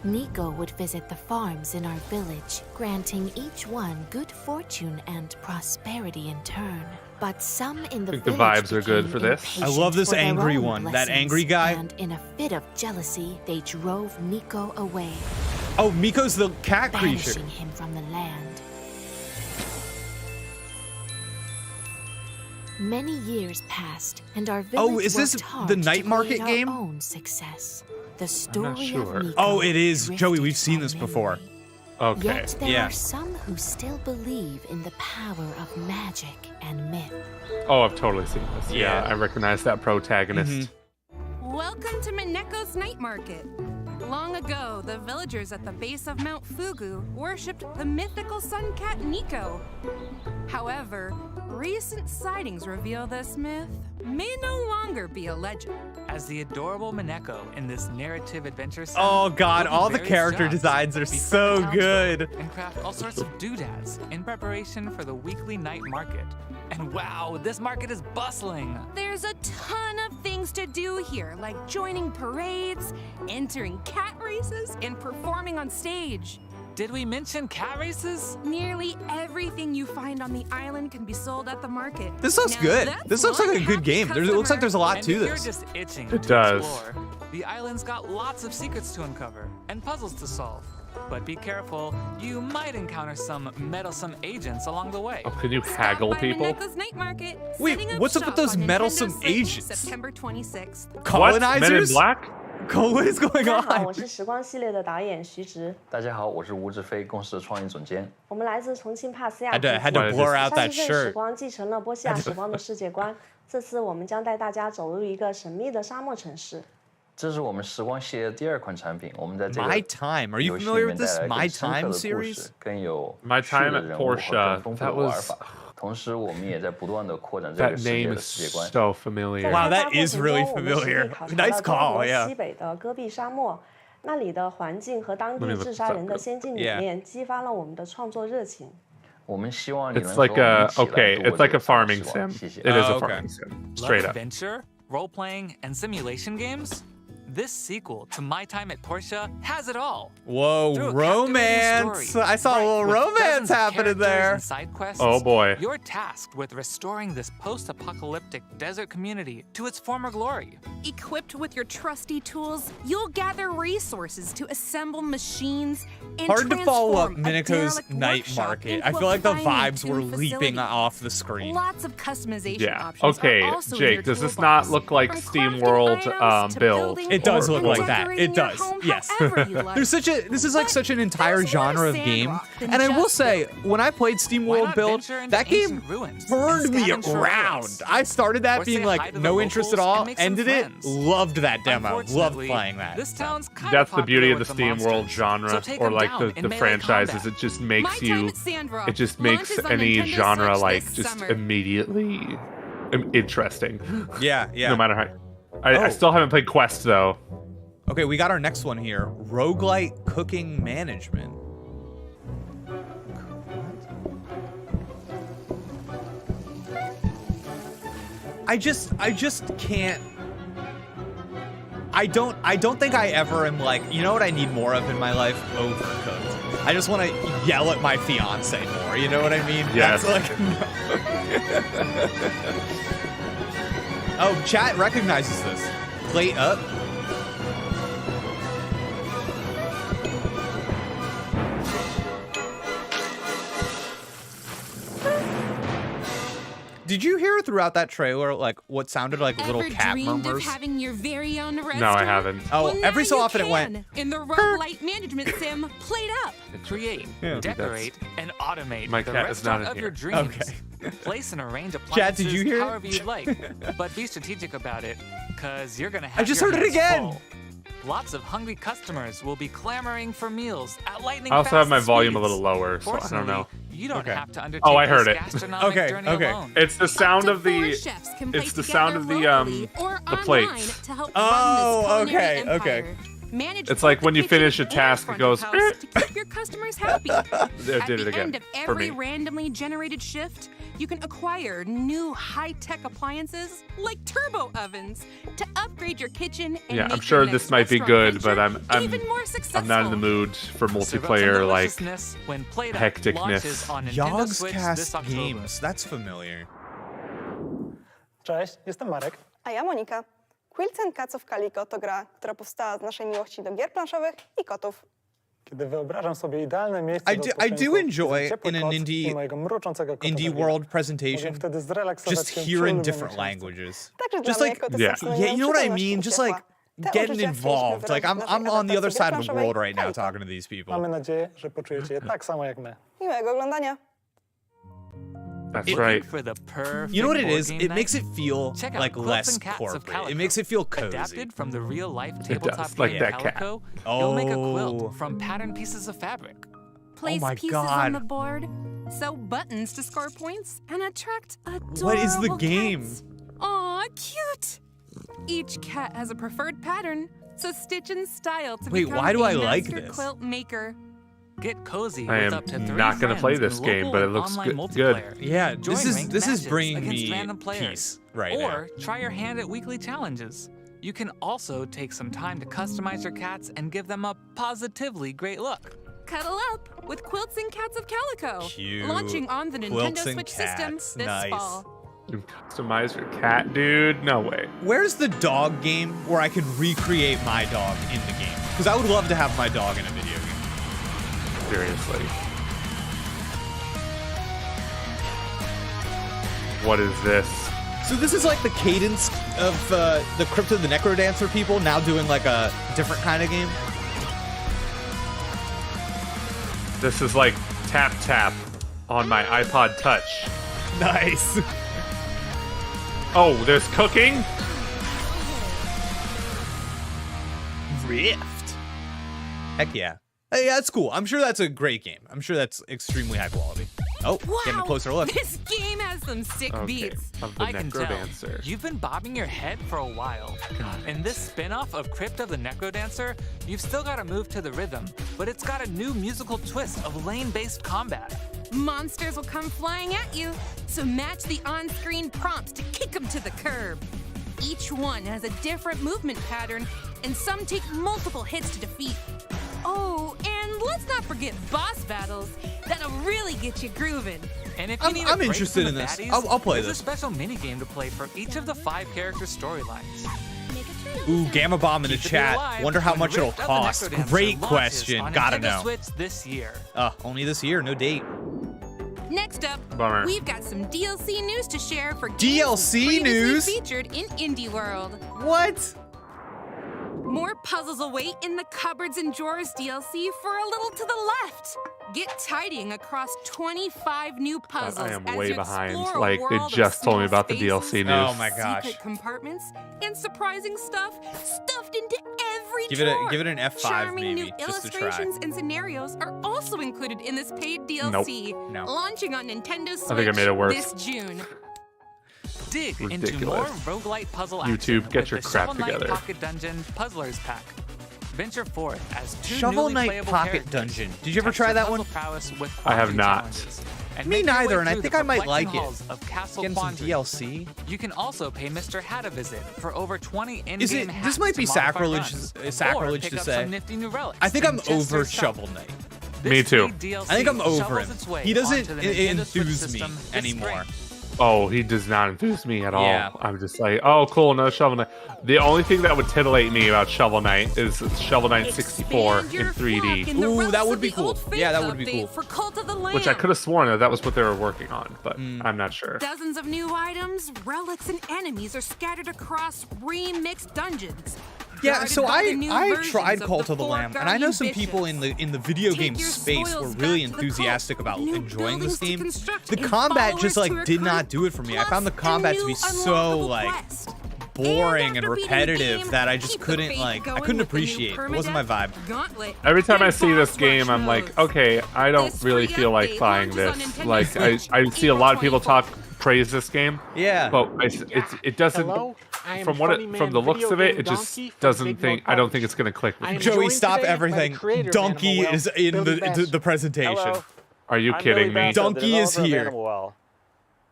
Miko would visit the farms in our village, granting each one good fortune and prosperity in turn. But some in the Think the village vibes are good became for this. I impatient love this for their angry own one. That blessings, angry guy. And in a fit of jealousy, they drove Miko away, Oh, Miko's the cat creature. banishing him from the land. Many years passed, and our village Oh, is this worked hard the night to market create game? Our own success. The story sure. of Miko Oh, it is. Joey, drifted we've seen from this before. memory. Okay. Yet there Yeah. are some who still believe in the power of magic and myth. Oh, I've totally seen this. Yeah, Yeah. I recognize that protagonist. Welcome to Mineko's Night Market. Long ago, the villagers at the base of Mount Fugu worshipped the mythical sun cat Nico. However, recent sightings reveal this myth may no longer be a legend. As the adorable Mineko in this narrative adventure set, Oh god, will be all the very character shocked, designs are befriend so townsfolk, good. And craft all sorts of doodads in preparation for the weekly night market. And wow, this market is bustling. There's a ton of things to do here, like joining parades, entering cat races, and performing on stage. Did we mention cat races? Nearly everything you find on the island can be sold at the market. This looks Now good. that's This looks like a one good happy game. It looks like there's a lot And to if you're this. just itching It to does. explore, the island's got lots of secrets to uncover and puzzles to solve. But be careful, you might encounter some meddlesome agents along the way. Oh, can you Stop haggle by people? Mineko's Night Market, Wait, setting up what's up with shop those on Nintendo meddlesome Switch, agents? September 26th. What? Men in Colonizers? Black? What is going 大家好， on? 我是时光系列的导演徐直，大家好，我是吴志飞，公司的创意总监。我们来自重庆帕斯亚 Had to 公司。 blur out 上 that 一份时 shirt. 光继承了波西亚时光的世界观，这次我们将带大家走入一个神秘的沙漠城市。这是我们时光系列的第2款产品，我们在这 My 个 Time. Are you 游戏 familiar 里 with 面带 this 来 My 更深刻 Time 的故 series? 事，更有 My 趣的 Time at 人物和 Porsche. 更丰富的 That 玩 was- 法。同时，我们也在不断的扩展这个 That 世界 name 的 is 世界观。 so familiar. Wow, 在 that 开发过 is 程 really 中，我们实 familiar. 地考察 Nice 了中 call, 国 yeah. 西北的戈壁沙漠，那里的环境和当 Let me 地 look 治 this 沙 up 人的 real 先进理 Yeah. 念，激发了我们的创作热情。我们希望你 It's 能和 like 我们 a 一起来 okay. 度过 It's like 这 a 个大 farming 时光 sim. 谢谢。 It is a Oh, okay. farming sim. Love Straight up. adventure, role-playing, and simulation games? This sequel to My Time at Porsche has it all. Whoa, Through a romance. captivating story, I saw a little with romance dozens of happening characters there. and side quests, Oh boy. You're tasked with restoring this post-apocalyptic desert community to its former glory. Equipped with your trusty tools, you'll gather resources to assemble machines and Hard to follow up transform a Mineko's derelict Night workshop Market. into I a feel like the finely vibes were tuned leaping facility. off the screen. Lots of customization Yeah. options Okay, are also in Jake, your does this toolbox, not look like from Steam crafting World items to build? building It It does look And like that. decorating It your does. home Yes. however you like. This is like But such an entire there's more genre of to game. Sandrock than And I will just say, building. when I played Steam Why World not Build, venture into that game ancient ruins and turned me scavenge for around. relics? I started that Or being say hi like to the no interest at locals all, and make some ended it, friends. loved that demo, loved Unfortunately, playing that. This town's kind That's of the beauty of the popular with Steam World monsters, genre, so take or them like down in the melee franchises. combat. It just My makes time you. at Sandrock It just makes launches on any Nintendo genre Switch like this just summer. immediately interesting. Yeah, yeah. No matter how. I Oh. still haven't played Quest though. Okay, we got our next one here. Roguelite cooking management. I just can't. I don't think I ever am like, you know what I need more of in my life? Overcooked. I just want to yell at my fiance more. You know what I mean? Yes. That's like, oh, chat recognizes this. Plate up. Did you hear throughout that trailer like what sounded like little Ever cat dreamed murmurs? of having your very own restaurant? No, I haven't. Oh, Well, every now so you often it went. can in the roguelite management sim Plate Up. Create, Yeah. decorate, and automate My the cat is not restaurant in of here. your dreams. Okay. Place and arrange Chad, appliances did you hear it? however you'd like, but be strategic about it, because you're gonna have I just your heard it hands again. full. Lots of hungry customers will be clamoring for meals at lightning I also have fast my volume a speeds. little lower, so I don't Fortunately, know. you don't Okay. have to undertake Oh, I heard this it. gastronomic Okay, journey okay. alone. It's the sound Up of to 4 the. chefs can It's play the sound together of the locally or the online plates. to help Oh, run this culinary okay, okay. empire. Manage It's like both when the you finish kitchen a task, and it goes, front of house to keep your customers happy. It At did it the again end of for every me. randomly generated shift, you can acquire new high-tech appliances like turbo ovens to upgrade your kitchen and Yeah, make I'm sure your this next might be restaurant good, but venture I'm even more successful. I'm not in the mood for Serve up some multiplayer like. deliciousness when Plate Up hecticness. launches on Nintendo Switch this Yogscast October. Games. That's familiar. Cześć, jestem Marek. A ja Monika. Quilts and Cats of Calico to gra, która powstała z naszej miłości do gier planszowych i kotów. Kiedy wyobrażam sobie idealne miejsce I do do odpoczynku, enjoy widzę ciepły in an kot indie- i mojego mruczącego kota Indie Dawida. world Mogę presentation. wtedy zrelaksować Just się przy hearing ulubionym different książce. languages. Także Just dla mnie like, koty yeah. są yeah, you know what I przyjemności mean? i Just like ciepła. Te getting uczucia chcieliśmy involved. Like wyrazić w I'm naszej on the other adaptacji side of the planszowej world right now Calico. talking to these people. Mamy nadzieję, że poczujecie je tak samo jak my. Miłego oglądania. That's Looking right. for the perfect You know what it board is? game It night? makes it feel Check out like Quilts less and Cats of corporate. Calico. It makes it feel cozy. Adapted from the real-life does, tabletop like game that cat. Calico, you'll make a Oh. quilt from patterned pieces of fabric. Place my pieces God. on the board, sew buttons to score points, and attract adorable What is the game? cats. Aw, cute! Each cat has a preferred pattern, so stitch and style to Wait, become why do a I like master this? quilt maker. Get cozy I with am up to 3 not gonna play friends this in game, local but it and looks online good. multiplayer. Yeah, Join this is ranked this is matches bringing against me random players. peace right or now. try your hand at weekly challenges. You can also take some time to customize your cats and give them a positively great look. Cuddle up with Quilts and Cats of Calico, Cute. launching on the Quilts Nintendo and Switch system Cats. this Nice. fall. You can customize your cat, dude. No way. Where's the dog game where I can recreate my dog in the game? Because I would love to have my dog in a video game. Seriously. What is this? So this is like the Cadence of the Crypt of the Necrodancer people now doing like a different kind of game. This is like tap tap on my iPod Touch. Nice. Oh, there's cooking? Rift. Heck yeah. Hey, yeah, that's cool. I'm sure that's a great game. I'm sure that's extremely high quality. Oh, getting a closer look. This game has some sick Okay. beats. Of the I can tell. Necrodancer. You've been bobbing your head for a while. In this spin-off of Crypt of the Necrodancer, you've still got to move to the rhythm, but it's got a new musical twist of lane-based combat. Monsters will come flying at you, so match the on-screen prompts to kick them to the curb. Each one has a different movement pattern, and some take multiple hits to defeat. Oh, and let's not forget boss battles. That'll really get you grooving. And if you need a I'm break interested from the in this. baddies, I'll play there's this. a special mini-game to play for each of the 5 character storylines. Ooh, Gamma Bomb in the Keep it chat. alive Wonder how when much it'll Rift of the cost. Necrodancer Great launches question. on Gotta Nintendo know. Switch this year. Only this year, no date. Next up, Bummer. we've got some DLC news to share for DLC games previously news? featured in Indie World. What? More puzzles await in the Cupboards and Drawers DLC for a little to the left. Get tidying across 25 new puzzles. I am as way you behind. explore a Like, they world of just told me small about the DLC spaces, news. Oh my gosh. secret compartments, and surprising stuff stuffed into every Give drawer. it an F5 Charming maybe, new just to try. illustrations and scenarios are also included in this paid DLC, No. launching on Nintendo Switch I think I made it worse. this June. Dig into more Ridiculous. roguelite puzzle YouTube, action get with your the crap Shovel Knight together. Pocket Dungeon Puzzlers Pack. Venture forth as two Shovel newly Knight playable Pocket characters. Dungeon. Did you ever Test try your that one? puzzle prowess with I have quandary not. challenges, and Me make your way neither, and I through think the I might perplexing like it. halls of Castle Getting some Quandary. DLC. You can also pay Mr. Hat a visit for over 20 in-game Is it? hats This might to be modify sacrilege. runs, Sacrilege or pick to up say. some nifty new relics I think and I'm just over yourself. Shovel Knight. Me This too. free DLC I think I'm over shovels him. its way He doesn't onto the Nintendo Switch enthuse me system this anymore. spring. Oh, he does not enthuse me at all. Yeah. I'm just like, oh, cool, no Shovel Knight. The only thing that would titillate me about Shovel Knight is Shovel Knight 64 Expand in your 3D, flock in the Ooh, relics that would of be the cool. Old Yeah, that Faith would be update cool. For Cult of the Lamb. which I could have sworn that was what they were working on, but I'm not sure. Dozens of new items, relics, and enemies are scattered across remixed dungeons. Yeah, guarded so by the new I versions tried of Cult of the four Lamb, and I know guardian some people in the video Take game your space were spoils really back to the enthusiastic cult, about new enjoying this buildings to game. construct, The and combat just followers to like did not recruit, do it for me. I plus found the a combat to new be so unlockable like quest. boring and after beating the repetitive game, that I just keep the couldn't faith like I going couldn't with the new appreciate. It wasn't my vibe. Gauntlet, Every time I and see this boss game, rush I'm like, modes. okay, I don't This really free feel like update buying launches on this. Nintendo Like, Switch I see a lot of people April praise this game, Yeah. but it doesn't. Hello, I am From Funny the Man looks Video of it, Game it just Donkey from doesn't Big think. Note I don't Pouch. think it's gonna click with I am me. Joey, joined stop today by the everything. creator of Donkey Animal is Well, in Billy Bass. the presentation. Hello. Are you I'm kidding Billy me? Bass, the Donkey is developer of here. Animal Well.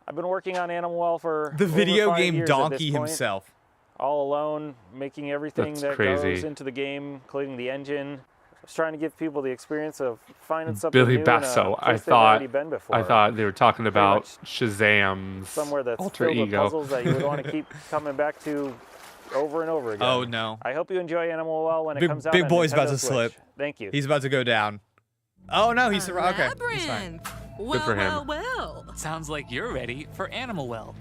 I've been working on Animal Well for The over video 5 game years at this Donkey point, himself. all alone, making everything That's that crazy. goes into the game, including the engine. I was trying to give people the experience of finding something Billy new Basso. in a I place they've already thought been before. I thought they were talking about much Shazam's somewhere that's alter filled with ego. puzzles that you would want to keep coming back to over and over again. Oh no. I hope you enjoy Animal Well when it Big, comes out. big on boy's about Nintendo to Switch. slip. Thank you. He's about to go down. Oh no, he's okay. He's fine. Labyrinth. Well, for him. well. Sounds like you're ready for Animal Well.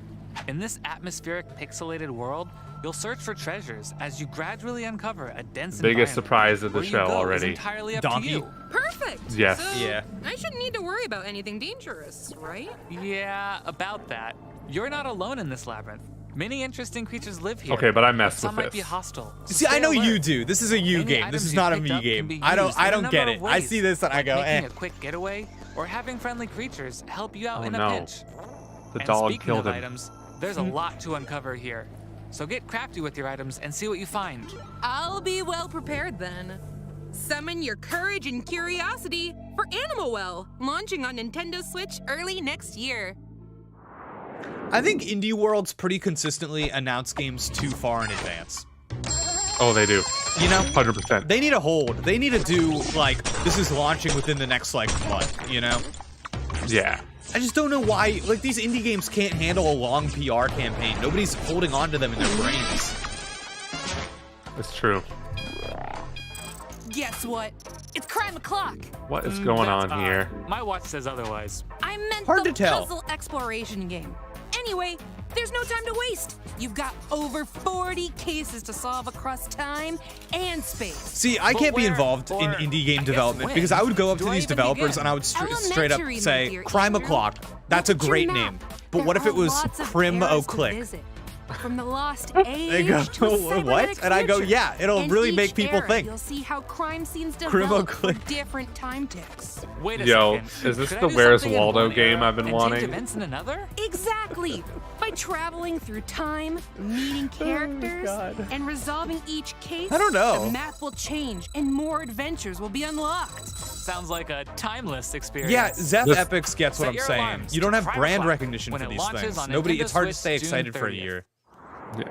In this atmospheric, pixelated world, you'll search for treasures as you gradually uncover a dense Biggest environment. surprise of the Where you show go is already. entirely up Donkey. to you. Perfect. Yes. So, Yeah. I shouldn't need to worry about anything dangerous, right? Yeah, about that. You're not alone in this labyrinth. Many interesting creatures live here. Okay, but I messed Some with might be this. hostile. so See, I stay know you alert. do. This is a you Any game. This items is you not a picked me up can game. be I used in a don't get number it. of I ways, see this and I like go, making eh. a quick getaway or having friendly creatures help you out Oh, in a no. pinch. The And dog speaking killed of him. items, there's a lot to uncover here. So get crafty with your items and see what you find. I'll be well prepared then. Summon your courage and curiosity for Animal Well, launching on Nintendo Switch early next year. I think indie worlds pretty consistently announce games too far in advance. Oh, they do. You know, 100%. they need a hold. They need to do like this is launching within the next like month. You know. Yeah. I just don't know why, like, these indie games can't handle a long PR campaign. Nobody's holding on to them in their brains. It's true. Guess what? It's Crime O'Clock. What is going That's on odd. here? My watch says otherwise. I meant Hard the to tell. puzzle exploration game. Anyway, there's no time to waste. You've got over 40 cases to solve across time and space. See, I But can't be where- involved in or, indie I game guess, development when because I would go up do to I these even developers begin? and I would straight up Elementary, my say, dear Crime Andrew. O'Clock. That's a Look at your great map. name. But There what if it are was lots of Prim eras to O'Click? visit. From the lost They age go, to a what? cybernetic And I go, future. yeah, it'll In really each make people era, think. You'll see how crime scenes Prim develop for O'Click. different time ticks. Wait a Yo, second. is this Could I the do Where's something in Waldo one game era I've been and change wanting? events in another? Exactly. By traveling through time, meeting characters, and resolving each case, I don't know. the map will change and more adventures will be unlocked. Sounds like a timeless experience. Yeah, Zeph This- Epics gets what Set I'm your saying. alarms You don't to have Crime brand O'Clock recognition when for it these launches things. on Nobody, Nintendo it's hard to Switch stay June excited for a 30th. year. Yeah.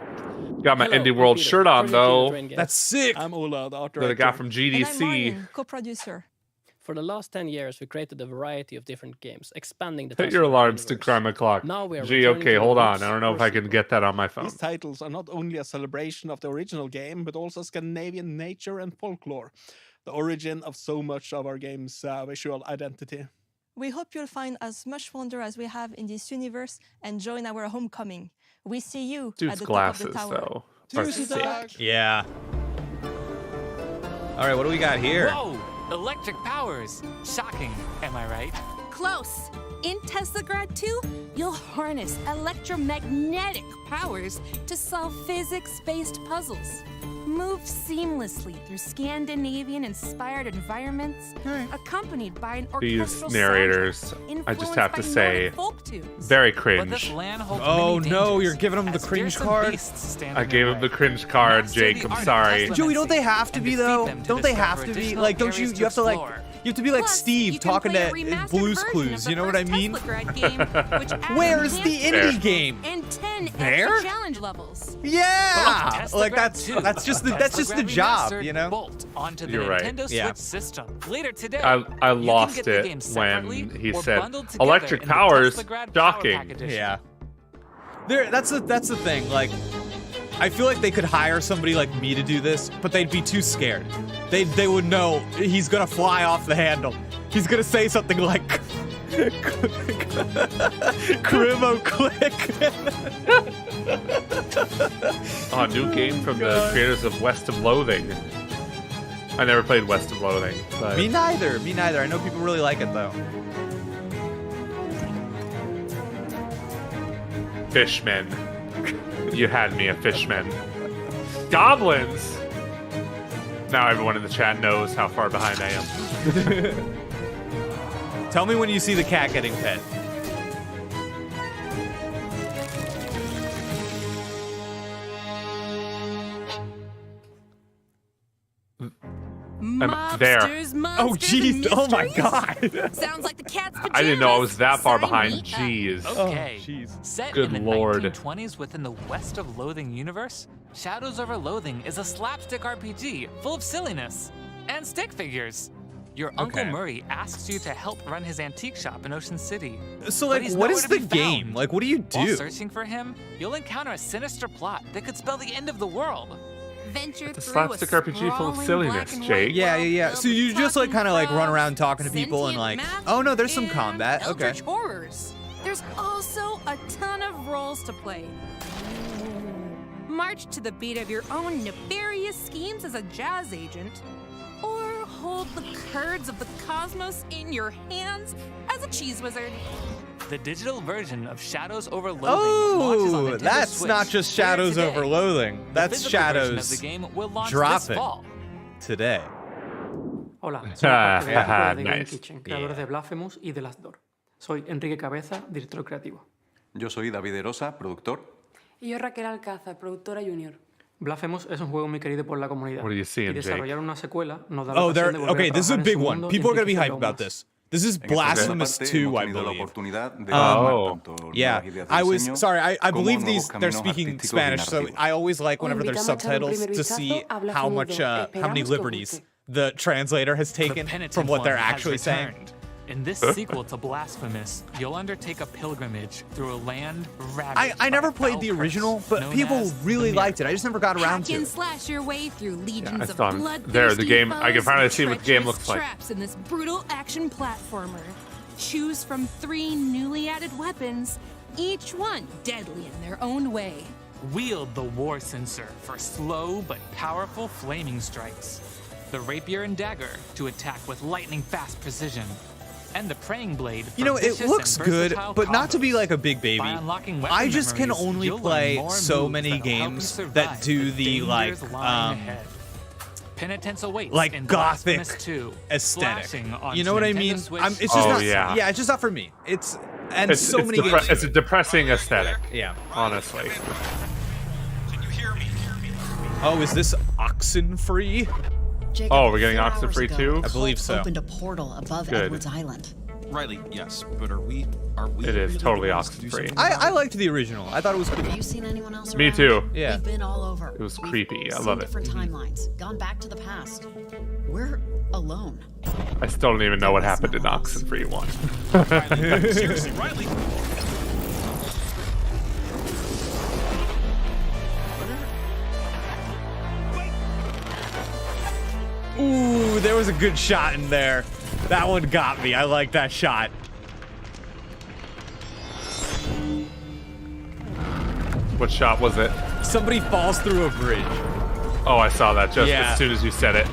Got my Hello, Indie World Peter, shirt on project though. leader and That's guest. sick. I'm Ola, the art That I director. got from GDC. co-producer. For the last 10 years, we created a variety of different games, expanding the Put touch your of the alarms to universe. Crime O'Clock. Now we are Gee, returning okay, to hold our on. roots I don't know if I first. can get that on my phone. These titles are not only a celebration of the original game, but also Scandinavian nature and folklore, the origin of so much of our game's visual identity. We hope you'll find as much wonder as we have in this universe and join our homecoming. We see you at Dude's the top of the glasses tower. though. are Tusen sick. tack. Yeah. All right, what do we got here? Whoa! Electric powers. Shocking, am I right? Close. In Tesla Grad 2, you'll harness electromagnetic powers to solve physics-based puzzles. Move seamlessly through Scandinavian-inspired environments, accompanied by an orchestral These narrators, I just have to say, very cringe. Oh no, you're giving them the cringe card? I gave him the cringe card, Jake. I'm sorry. Joey, don't they have to be though? Don't they have to be? Like, don't you have to like... You have to be like Steve talking to Blue's Clues, you know what I mean? Where's the indie game? And 10 There? extra challenge levels. Yeah! Like that's just the job, you know? Onto the You're right. Nintendo Switch Yeah. system. Later today, I lost it when he said electric powers. Shocking. Yeah. That's the thing. Like, I feel like they could hire somebody like me to do this, but they'd be too scared. They would know he's gonna fly off the handle. He's gonna say something like Crimo click. Oh, new game from the creators of West of Loathing. I never played West of Loathing. But... Me neither. I know people really like it though. Fishmen. You had me a fishman. Goblins! Now everyone in the chat knows how far behind I am. Tell me when you see the cat getting pet. I'm there. Oh jeez! Oh my god! Sounds like the cat's pajamas. I didn't know I was that far behind. Jeez. Okay. Jeez. Set Good in the lord. 1920s within the West of Loathing universe, Shadows Over Loathing is a slapstick RPG full of silliness and stick figures. Your Uncle Murray asks you to help run his antique shop in Ocean City. So but like, he's what nowhere is to the be game? found. Like, what do you While do? searching for him, you'll encounter a sinister plot that could spell the end of the world. Venture It's a through slapstick RPG full of sprawling silliness, black and Jake. white Yeah. world So you filled just with like kind of like talking run around frogs, talking to people and sentient like, magic, oh no, there's some and combat. Okay. eldritch horrors. There's also a ton of roles to play. March to the beat of your own nefarious schemes as a jazz agent, or hold the curds of the cosmos in your hands as a cheese wizard. The digital version of Shadows Over Loathing launches on Oh, Nintendo that's Switch not just later Shadows today. Over Loathing. The That's physical version of Shadows the game will launch dropping this fall. today. Hola, soy Jorge de Game Nice. Kitchen, creadores de Blasphemous y de Last Door. Soy Enrique Cabeza, director creativo. Yo soy David Erosa, productor. Y yo Raquel Alcázar, productora junior. Blasphemous es un juego muy querido por la comunidad. What are you seeing, y Jake? desarrollar una secuela nos da la Oh, ocasión they're de volver a okay. This is a trabajar en big su one. mundo y People are gonna be enriquecerlo hyped aún about más. this. This is En esta Blasphemous parte 2, hemos I tenido la believe. oportunidad de Oh. tanto nuevas Yeah, ideas de I was diseño sorry. I como believe nuevos they're caminos speaking artísticos y Spanish, so narrativos. I always like whenever there's Invitamos a echar un subtitles primer to vistazo see a how much, Blasphemous 2. how many Esperamos que os liberties guste. the translator has taken Penitent from what they're one has actually saying. returned. In this sequel to Blasphemous, you'll undertake a pilgrimage through a land ravaged I never by a played foul the curse original, but known people as really the liked it. I just never got around Hack to and it. slash your way through legions I of saw him bloodthirsty there, the game- I can foes finally and see what the game treacherous looks like. traps in this brutal action platformer. Choose from 3 newly added weapons, each one deadly in their own way. Wield the war censer for slow but powerful flaming strikes. The rapier and dagger to attack with lightning-fast precision. And the praying blade for You know, it vicious looks and good, versatile but not to be combos. like a big baby. By unlocking weapon I just can memories, only you'll learn play more so moves many that'll help you games survive that do the dangers like lying ahead. Penitence awaits like in gothic Blasphemous 2, aesthetic. slashing on You know what I Nintendo mean? Switch. It's just not. yeah. Yeah, it's just not for me. It's and It's, so it's many games. It's a depressing aesthetic. Yeah. Honestly. Oh, is this oxen free? Jacob, Oh, we're getting 4 oxen hours free ago, too? I believe Cult so. Opened a portal above Good. Edwards Island. Rightly, yes, but are we? It is really totally the ones to oxen do free. something I about it? liked the original. I thought it was cool. Have you seen anyone else Me around? too. Yeah. We've been all over. It was We've creepy. I seen love it. different timelines, gone back to the past. We're alone. I still don't even know what happened in Oxenfree 1. Seriously, Riley. Ooh, there was a good shot in there. That one got me. I like that shot. What shot was it? Somebody falls through a bridge. Oh, I saw that just Yeah. as soon as you said it.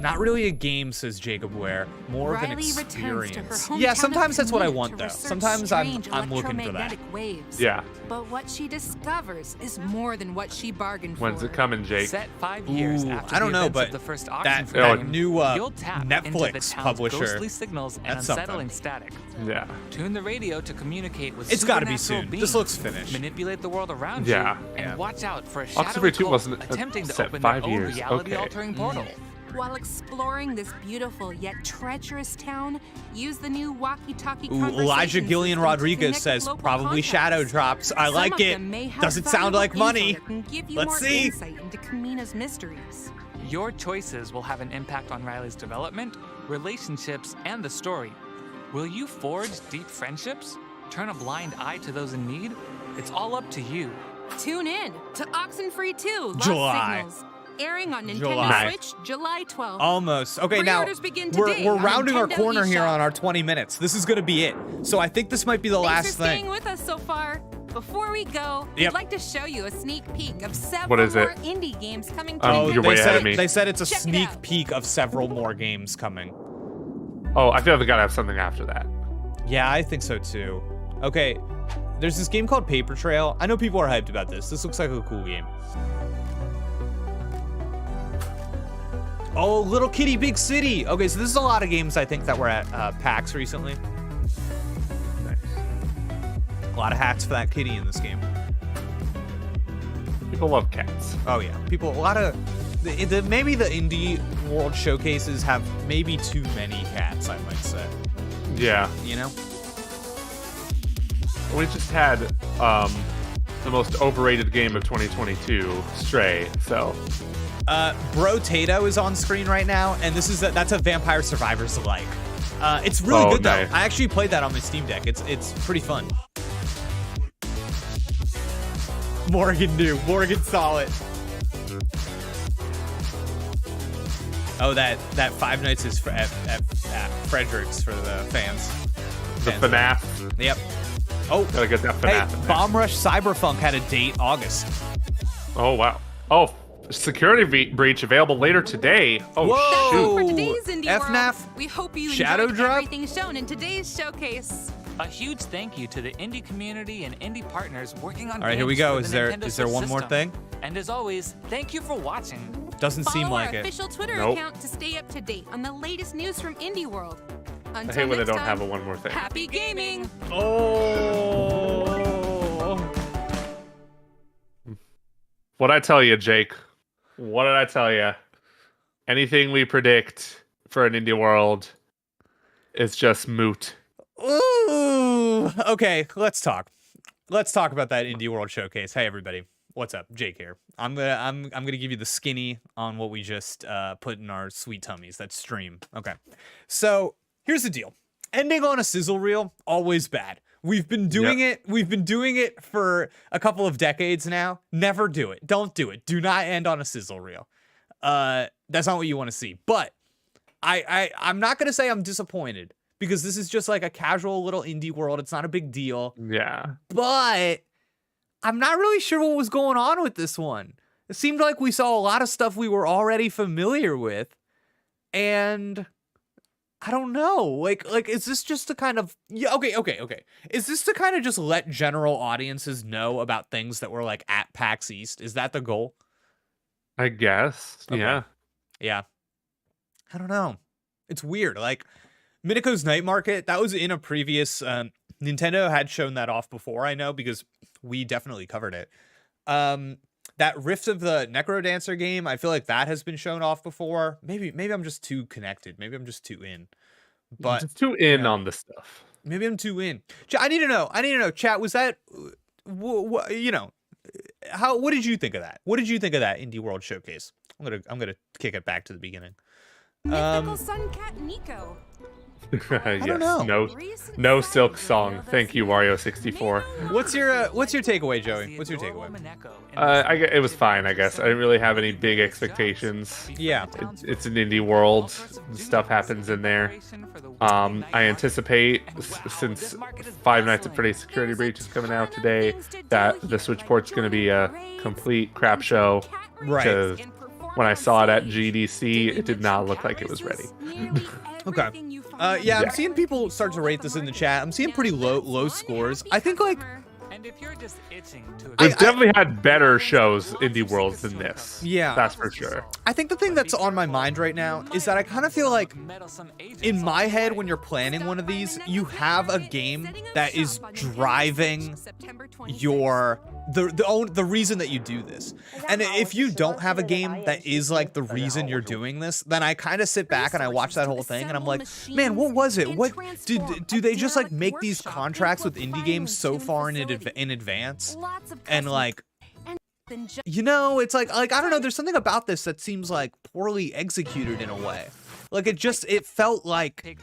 Not really a game, says Jacob Ware. More of an Riley returns to her experience. hometown Yeah, of sometimes that's what I Canute want to though. research Sometimes strange I'm looking for that. electromagnetic waves. Yeah. But what she discovers is more than what she bargained for. When's it coming, Jake? Set 5 years Ooh, after I don't the know, events but of the first that auction frame, new you'll tap into the Netflix town's publisher. ghostly signals and That's unsettling something. static. Yeah. Tune the radio to communicate with It's gotta be supernatural soon. beings. This looks finished. Manipulate the world around Yeah. you, and watch out for a Oxenfree shadowy 2 cult wasn't attempting to set open 5 their own years. reality-altering portal. While exploring this beautiful yet treacherous town, use the new walkie-talkie Ooh, conversation Elijah system Gillian to Rodriguez connect with says local probably contacts. shadow drops. I Some like of it. them may have Doesn't sound valuable like info money. that can give you Let's more see. insight into Kamina's mysteries. Your choices will have an impact on Riley's development, relationships, and the story. Will you forge deep friendships? Turn a blind eye to those in need? It's all up to you. Tune in to Oxenfree 2 Lost July. Signals, airing on Nintendo July. Switch July 12th. Almost. Okay, now Pre-orders begin we're today on rounding our Nintendo corner here eShop. on our 20 minutes. This is gonna be it. So I think this might be the Thanks last for staying thing. with us so far. Before we go, Yep. I'd like to show you a sneak peek of several What is it? more indie games coming to Oh, Nintendo. you're way ahead of me. They said it's a Check it sneak out. peek of several more games coming. Oh, I feel like they gotta have something after that. Yeah, I think so too. Okay, there's this game called Paper Trail. I know people are hyped about this. This looks like a cool game. Oh, Little Kitty Big City. Okay, so this is a lot of games I think that were at PAX recently. Nice. A lot of hats for that kitty in this game. People love cats. Oh yeah, people. A lot of maybe the indie world showcases have maybe too many cats. I might say. Yeah. You know. We just had the most overrated game of 2022, Stray. So. Bro Tato is on screen right now, and that's a Vampire Survivors like. It's really good though. Nice. I actually played that on my Steam Deck. It's pretty fun. Morgan knew. Morgan saw it. Oh, that Five Nights is at Frederick's for the fans. The FNAF. Yep. Oh, gotta get that FNAF. hey, in there. Bomb Rush Cyberpunk had a date August. Oh wow. Oh, security breach available later today. Oh Whoa. shoot. For today's Indie FNAF, World, we hope you Shadow enjoyed Drop? everything shown in today's showcase. A huge thank you to the indie community and indie partners working on All right, here we games go. for Is the there Nintendo one Switch more system. thing? And as always, thank you for watching. Doesn't seem Follow like our it. official Twitter Nope. account to stay up to date on the latest news from Indie World. I Until hate when they next don't time, have a one more thing. Happy gaming! Oh. What'd I tell you, Jake? What did I tell you? Anything we predict for an indie world is just moot. Ooh. Okay, let's talk. Let's talk about that Indie World Showcase. Hey everybody, what's up? Jake here. I'm gonna give you the skinny on what we just put in our sweet tummies. That stream. Okay. So here's the deal. Ending on a sizzle reel, always bad. We've been doing it. We've been doing it for a couple of decades now. Never do it. Don't do it. Do not end on a sizzle reel. That's not what you want to see. But I'm not gonna say I'm disappointed because this is just like a casual little indie world. It's not a big deal. Yeah. But I'm not really sure what was going on with this one. It seemed like we saw a lot of stuff we were already familiar with, and I don't know. Like, is this just to kind of okay? Is this to kind of just let general audiences know about things that were like at PAX East? Is that the goal? I guess. Okay. Yeah. Yeah. I don't know. It's weird. Like Minico's Night Market, that was in a previous Nintendo had shown that off before, I know, because we definitely covered it. That Rift of the Necrodancer game, I feel like that has been shown off before. Maybe I'm just too connected. Maybe I'm just too in. But just too in on this stuff. Maybe I'm too in. I need to know. Chat, was that you know, what did you think of that? What did you think of that Indie World Showcase? I'm gonna kick it back to the beginning. Mythical Sun Cat Nico. Yes. don't know. No Silksong. Thank you, Wario64. What's your takeaway, Joey? What's your takeaway? It was fine, I guess. I didn't really have any big expectations. Yeah. It's an indie world. Stuff happens in there. I anticipate, since Five Nights at Freddy's Security Breach is coming out today, that the Switch port's going to be a complete crap show. Right. 'cause when I saw it at GDC, it did not look like it was ready. Okay. Yeah, I'm seeing people start to rate this in the chat. I'm seeing pretty low scores. I think like And if you're just itching to We've definitely had better shows, Indie Worlds, than this. Yeah. That's for sure. I think the thing that's on my mind right now is that I kind of feel like in my head when you're planning one of these, you have a game that is driving your the reason that you do this. And if you don't have a game that is like the reason you're doing this, then I kind of sit back and I watch that whole thing and I'm like, man, what was it? What do they just like make these contracts with indie games so far in advance? And like, you know, it's like I don't know, there's something about this that seems like poorly executed in a way. Like it felt like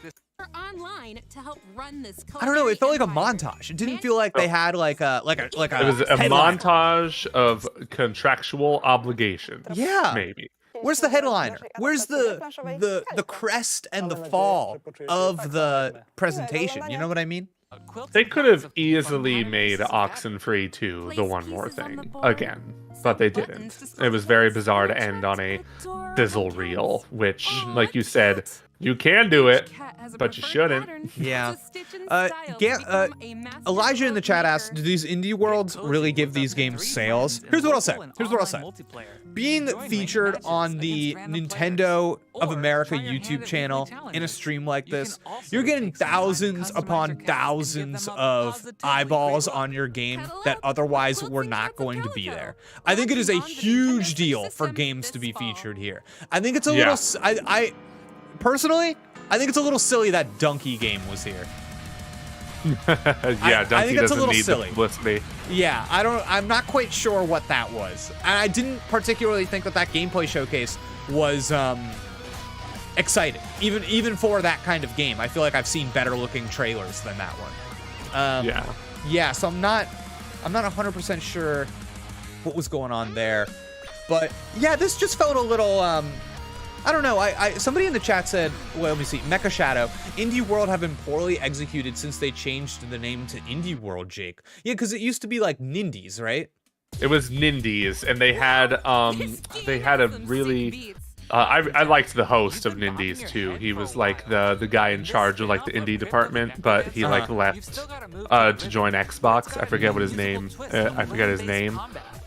online to help run this I don't know, it felt like a montage. It didn't feel like they had like a It was a headliner. montage of contractual obligations. Yeah. Maybe. Where's the headliner? Where's the crest and the fall of the presentation? You know what I mean? They could have easily made Oxenfree 2 the One More Thing again, but they didn't. It was very bizarre to end on a sizzle reel, which, like you said, you can do it, but you shouldn't. Yeah. Elijah in the chat asked, do these indie worlds really give these games sales? Here's what I'll say. Being featured on the Nintendo of America YouTube channel in a stream like this, you're getting thousands upon thousands of eyeballs on your game that otherwise were not going to be there. I think it is a huge deal for games to be featured here. I think it's a little... Personally, I think it's a little silly that Donkey game was here. Yeah, Donkey I think it's a doesn't little need silly. the publicity. Yeah, I'm not quite sure what that was. And I didn't particularly think that gameplay showcase was exciting. Even for that kind of game. I feel like I've seen better looking trailers than that one. Yeah, so I'm not 100% sure what was going on there. But yeah, this just felt a little I don't know. Somebody in the chat said, well, let me see. Mecha Shadow, Indie World have been poorly executed since they changed the name to Indie World, Jake. Yeah, because it used to be like Nindies, right? It was Nindies, and they had a really I liked the host of Nindies too. He was like the guy in charge of like the indie department, but he like left to join Xbox. I forget what his name. I forget his name.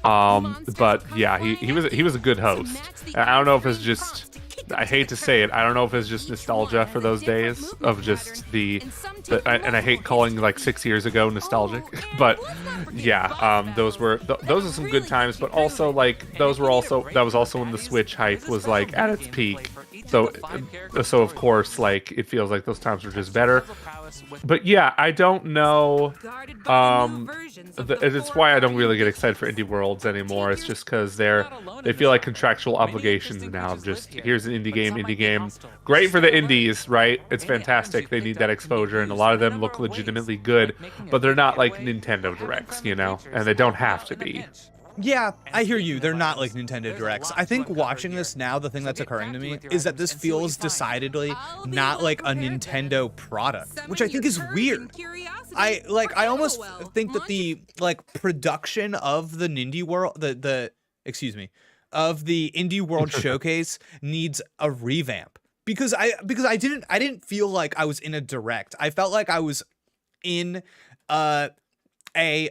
But yeah, he was a good host. I don't know if it's just, I hate to say it, I don't know if it's just nostalgia for those days of just and I hate calling like 6 years ago nostalgic, but yeah, those are some good times, but also like that was also when the Switch hype was like at its peak. So of course, like it feels like those times were just better. But yeah, I don't know. It's why I don't really get excited for indie worlds anymore. It's just because they feel like contractual obligations now. Just here's an indie game, great for the indies, right? It's fantastic. They need that exposure, and a lot of them look legitimately good, but they're not like Nintendo Directs, you know, and they don't have to be. Yeah, I hear you. They're not like Nintendo Directs. I think watching this now, the thing that's occurring to me is that this feels decidedly not like a Nintendo product, which I think is weird. I almost think that the like production of the Indie World, of the Indie World Showcase needs a revamp because I didn't feel like I was in a Direct. I felt like I was in a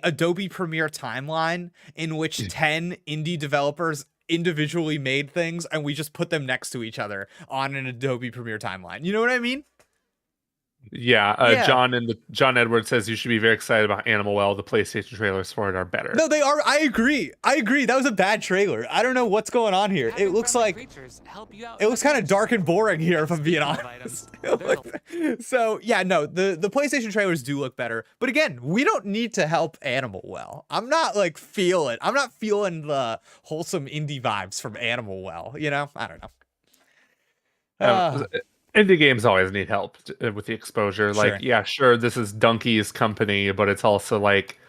Adobe Premiere timeline in which 10 indie developers individually made things and we just put them next to each other on an Adobe Premiere timeline. You know what I mean? Yeah, John Edwards says you should be very excited about Animal Well. The PlayStation trailers for it are better. No, they are. I agree. That was a bad trailer. I don't know what's going on here. It looks kind of dark and boring here, if I'm being honest. So yeah, no, the PlayStation trailers do look better. But again, we don't need to help Animal Well. I'm not feeling the wholesome indie vibes from Animal Well. You know, I don't know. Indie games always need help with the exposure. Like, yeah, sure, this is Donkey's company, but it's also like,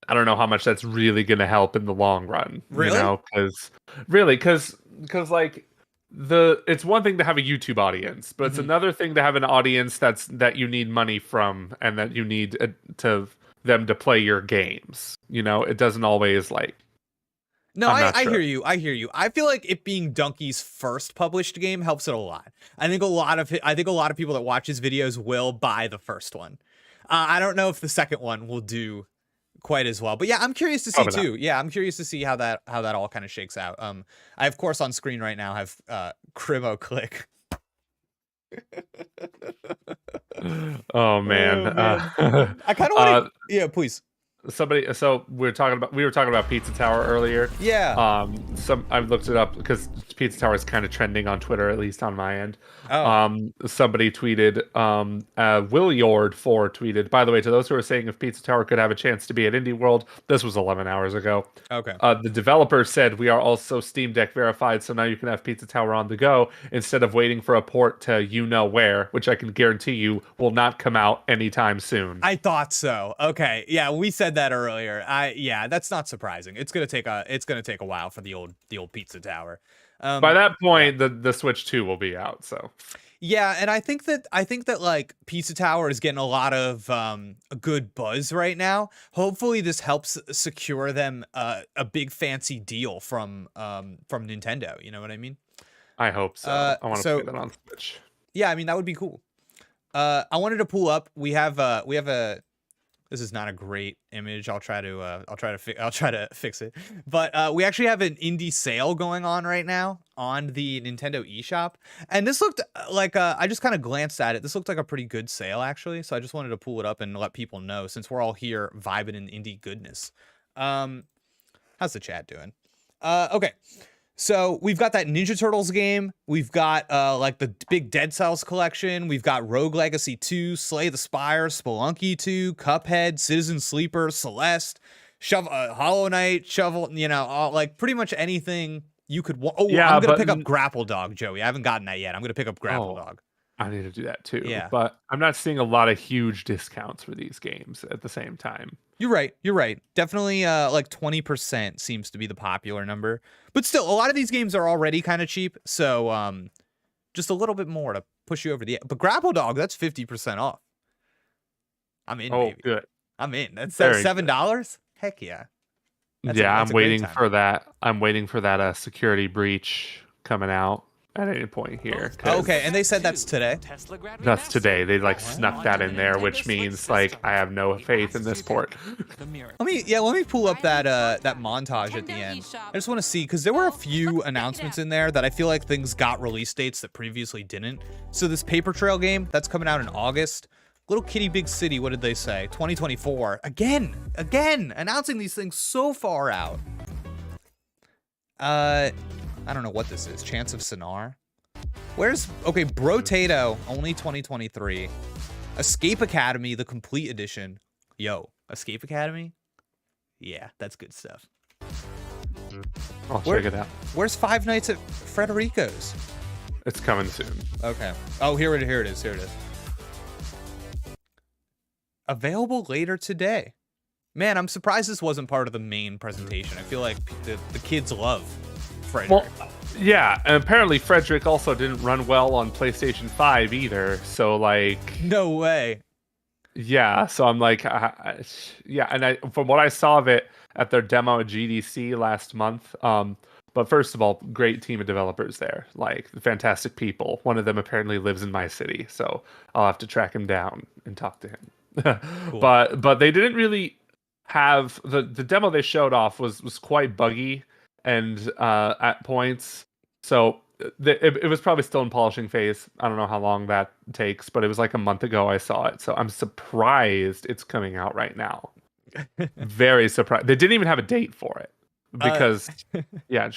I don't know how much that's really going to help in the long run. Really? You know, because like it's one thing to have a YouTube audience, but it's another thing to have an audience that you need money from and that you need them to play your games. You know, it doesn't always like. No, I'm not I sure. hear you. I hear you. I feel like it being Donkey's first published game helps it a lot. I think a lot of people that watch his videos will buy the first one. I don't know if the second one will do quite as well, but yeah, I'm curious to see too. Yeah, I'm curious to see how that all kind of shakes out. I of course on screen right now have Crimo Click. Oh man. I kind of want to. Yeah, please. So we were talking about Pizza Tower earlier. Yeah. I looked it up because Pizza Tower is kind of trending on Twitter, at least on my end. Oh. Somebody tweeted, Williord4 tweeted, by the way, to those who are saying if Pizza Tower could have a chance to be at Indie World, this was 11 hours ago. Okay. The developer said, we are also Steam Deck verified, so now you can have Pizza Tower on the go instead of waiting for a port to where, which I can guarantee you will not come out anytime soon. I thought so. Okay. Yeah, we said that earlier. Yeah, that's not surprising. It's gonna take a while for the old Pizza Tower. By that point, the Switch 2 will be out. So yeah, and I think that like Pizza Tower is getting a lot of a good buzz right now. Hopefully, this helps secure them a big fancy deal from Nintendo. You know what I mean? I hope so. I want to play that on Switch. Yeah, I mean that would be cool. I wanted to pull up. We have a. This is not a great image. I'll try to fix it. But we actually have an indie sale going on right now on the Nintendo eShop, and this looked like I just kind of glanced at it. This looked like a pretty good sale actually. So I just wanted to pull it up and let people know since we're all here vibing in indie goodness. How's the chat doing? Okay. So we've got that Ninja Turtles game. We've got like the big Dead Cells collection. We've got Rogue Legacy 2, Slay the Spire, Spelunky 2, Cuphead, Citizen Sleeper, Celeste, Hollow Knight, Shovel. You know, like pretty much anything you could want. Oh, yeah, I'm gonna pick up Grapple Dog, Joey. I haven't gotten that yet. I'm gonna pick up Grapple Dog. I need to do that too. Yeah. But I'm not seeing a lot of huge discounts for these games at the same time. You're right. Definitely like 20% seems to be the popular number. But still, a lot of these games are already kind of cheap. So just a little bit more to push you over the edge. But Grapple Dog, that's 50% off. I'm in, baby. Good. I'm in. That's $7? Heck yeah. I'm waiting for that. I'm waiting for that security breach coming out at any point here. Okay, and they said that's today. That's today. They like snuck that in there, which means like I have no faith in this port. Let me pull up that montage at the end. I just want to see because there were a few announcements in there that I feel like things got release dates that previously didn't. So this Paper Trail game that's coming out in August. Little Kitty Big City, what did they say? 2024. Again, announcing these things so far out. I don't know what this is. Chance of Sonar? Okay, Brotato, only 2023. Escape Academy, the complete edition. Yo, Escape Academy? Yeah, that's good stuff. I'll check it out. Where's Five Nights at Frederico's? It's coming soon. Okay. Oh, here it is. Available later today. Man, I'm surprised this wasn't part of the main presentation. I feel like the kids love Frederick. Well, yeah, and apparently Frederick also didn't run well on PlayStation 5 either. So like, no way. Yeah, so I'm like, yeah, and from what I saw of it at their demo at GDC last month, but first of all, great team of developers there, like fantastic people. One of them apparently lives in my city, so I'll have to track him down and talk to him. Cool. But they didn't really have the demo they showed off was quite buggy and at points. So it was probably still in polishing phase. I don't know how long that takes, but it was like a month ago I saw it. So I'm surprised it's coming out right now. Very surprised. They didn't even have a date for it because yeah.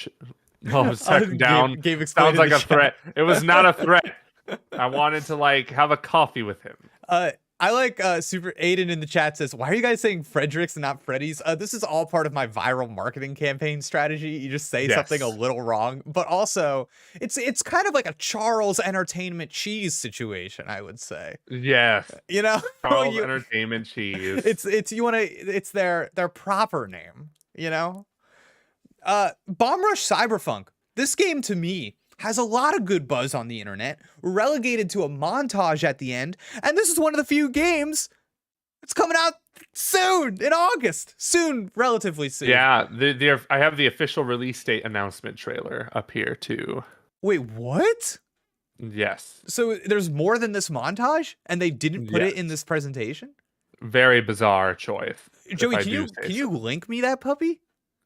I was checking down. Sounds like a threat. It was not a threat. I wanted to like have a coffee with him. I like Super Aiden in the chat says, why are you guys saying Frederick's and not Freddy's? This is all part of my viral marketing campaign strategy. You just say something a little wrong, but also it's kind of like a Charles Entertainment Cheese situation, I would say. Yes. You know, Charles Entertainment Cheese. It's their proper name, you know? Bomb Rush Cyberpunk. This game to me has a lot of good buzz on the internet, relegated to a montage at the end, and this is one of the few games It's coming out soon in August. Soon, relatively soon. Yeah, I have the official release date announcement trailer up here too. Wait, what? Yes. So there's more than this montage, and they didn't put it in this presentation? Very bizarre choice. Joey, can you link me that puppy?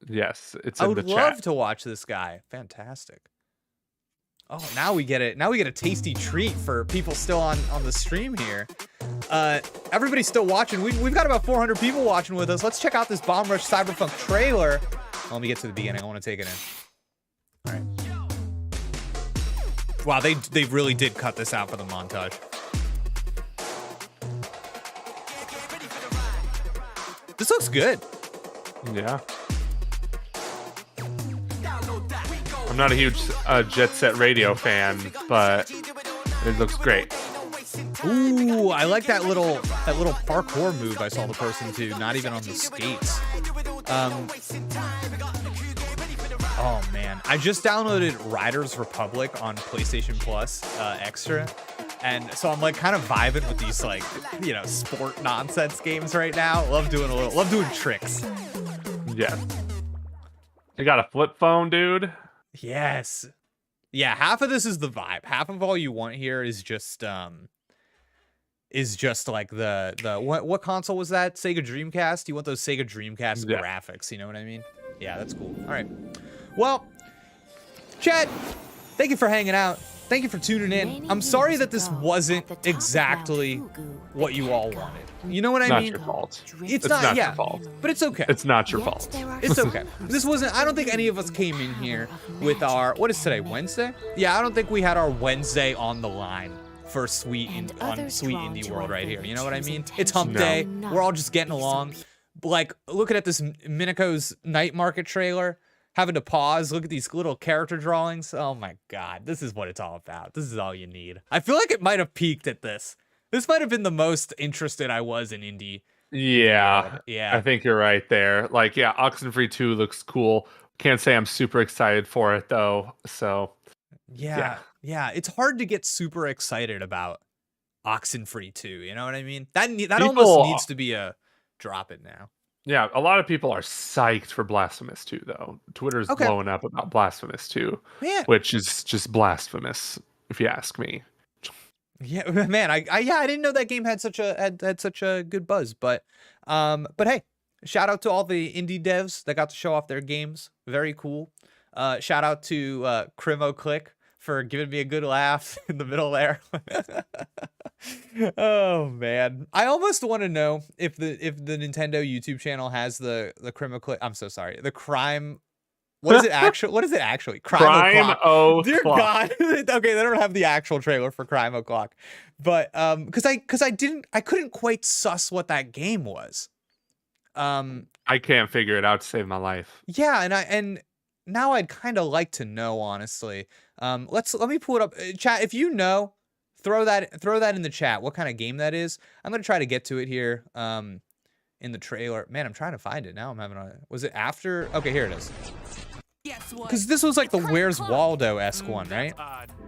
Yes, it's I in the would chat. love to watch this guy. Fantastic. Oh, now we get it. Now we get a tasty treat for people still on the stream here. Everybody's still watching. We've got about 400 people watching with us. Let's check out this Bomb Rush Cyberpunk trailer. Let me get to the beginning. I want to take it in. All right. Wow, they really did cut this out for the montage. This looks good. Yeah. I'm not a huge Jet Set Radio fan, but it looks great. Ooh, I like that little parkour move I saw the person do, not even on the skates. Oh man, I just downloaded Riders Republic on PlayStation Plus Extra, and so I'm like kind of vibing with these like, you know, sport nonsense games right now. Love doing tricks. Yeah. You got a flip phone, dude? Yes. Yeah, half of this is the vibe. Half of all you want here is just like the what console was that? Sega Dreamcast? You want those Sega Dreamcast graphics, you know what I mean? Yeah, that's cool. All right. Well, chat, thank you for hanging out. Thank you for tuning in. I'm sorry that this wasn't exactly what you all wanted. You know what I mean? Not your fault. It's not your fault. But it's okay. It's not your fault. It's okay. This wasn't, I don't think any of us came in here with our, what is today, Wednesday? Yeah, I don't think we had our Wednesday on the line for Sweet Indie World right here. You know what I mean? It's hump day. We're all just getting along. Like, looking at this Minako's Night Market trailer, having to pause, look at these little character drawings. Oh my God, this is what it's all about. This is all you need. I feel like it might have peaked at this. This might have been the most interested I was in indie. Yeah. Yeah. I think you're right there. Like, yeah, Oxenfree 2 looks cool. Can't say I'm super excited for it though. So yeah. It's hard to get super excited about Oxenfree 2. You know what I mean? That almost needs to be a drop it now. Yeah, a lot of people are psyched for Blasphemous 2 though. Twitter's blowing up about Blasphemous 2, which is just blasphemous if you ask me. Yeah, man, I didn't know that game had such a good buzz, but hey, shout out to all the indie devs that got to show off their games. Very cool. Shout out to Crimo Click for giving me a good laugh in the middle there. Oh man, I almost want to know if the Nintendo YouTube channel has the Crimo Click. I'm so sorry. The crime. What is it actually? Crime O'Clock. Dear God. Okay, they don't have the actual trailer for Crime O'Clock. But because I couldn't quite suss what that game was. I can't figure it out to save my life. Yeah, and now I'd kind of like to know, honestly. Let me pull it up. Chat, if you know, throw that in the chat. What kind of game that is? I'm gonna try to get to it here. In the trailer. Man, I'm trying to find it now. I'm having was it after? Okay, here it is. Because this was like the Where's Waldo-esque one, right?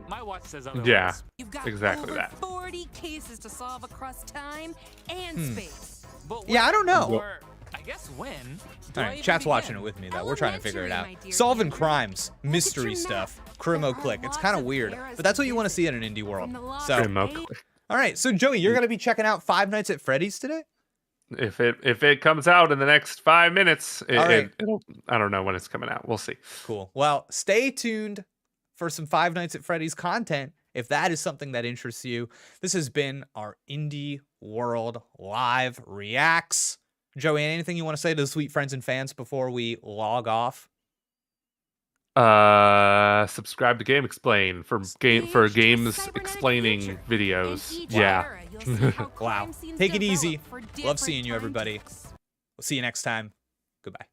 My watch says otherwise. Yeah, You've got exactly over that. 40 cases to solve across time and space. But Yeah, I don't know. or, I guess when. All right, chat's watching it with me though. We're trying to figure it out. Solving crimes, mystery stuff, Crimo Click. It's kind of weird, but that's what you want to see in an indie world. So, Crimo Click. all right. So Joey, you're gonna be checking out Five Nights at Freddy's today? If it comes out in the next 5 minutes, right. I don't know when it's coming out. We'll see. Cool. Well, stay tuned for some Five Nights at Freddy's content if that is something that interests you. This has been our Indie World Live Reacts. Joey, anything you want to say to the sweet friends and fans before we log off? Subscribe to GameXplain for games explaining videos. Yeah. Wow. Take it easy. Love seeing you, everybody. We'll see you next time. Goodbye.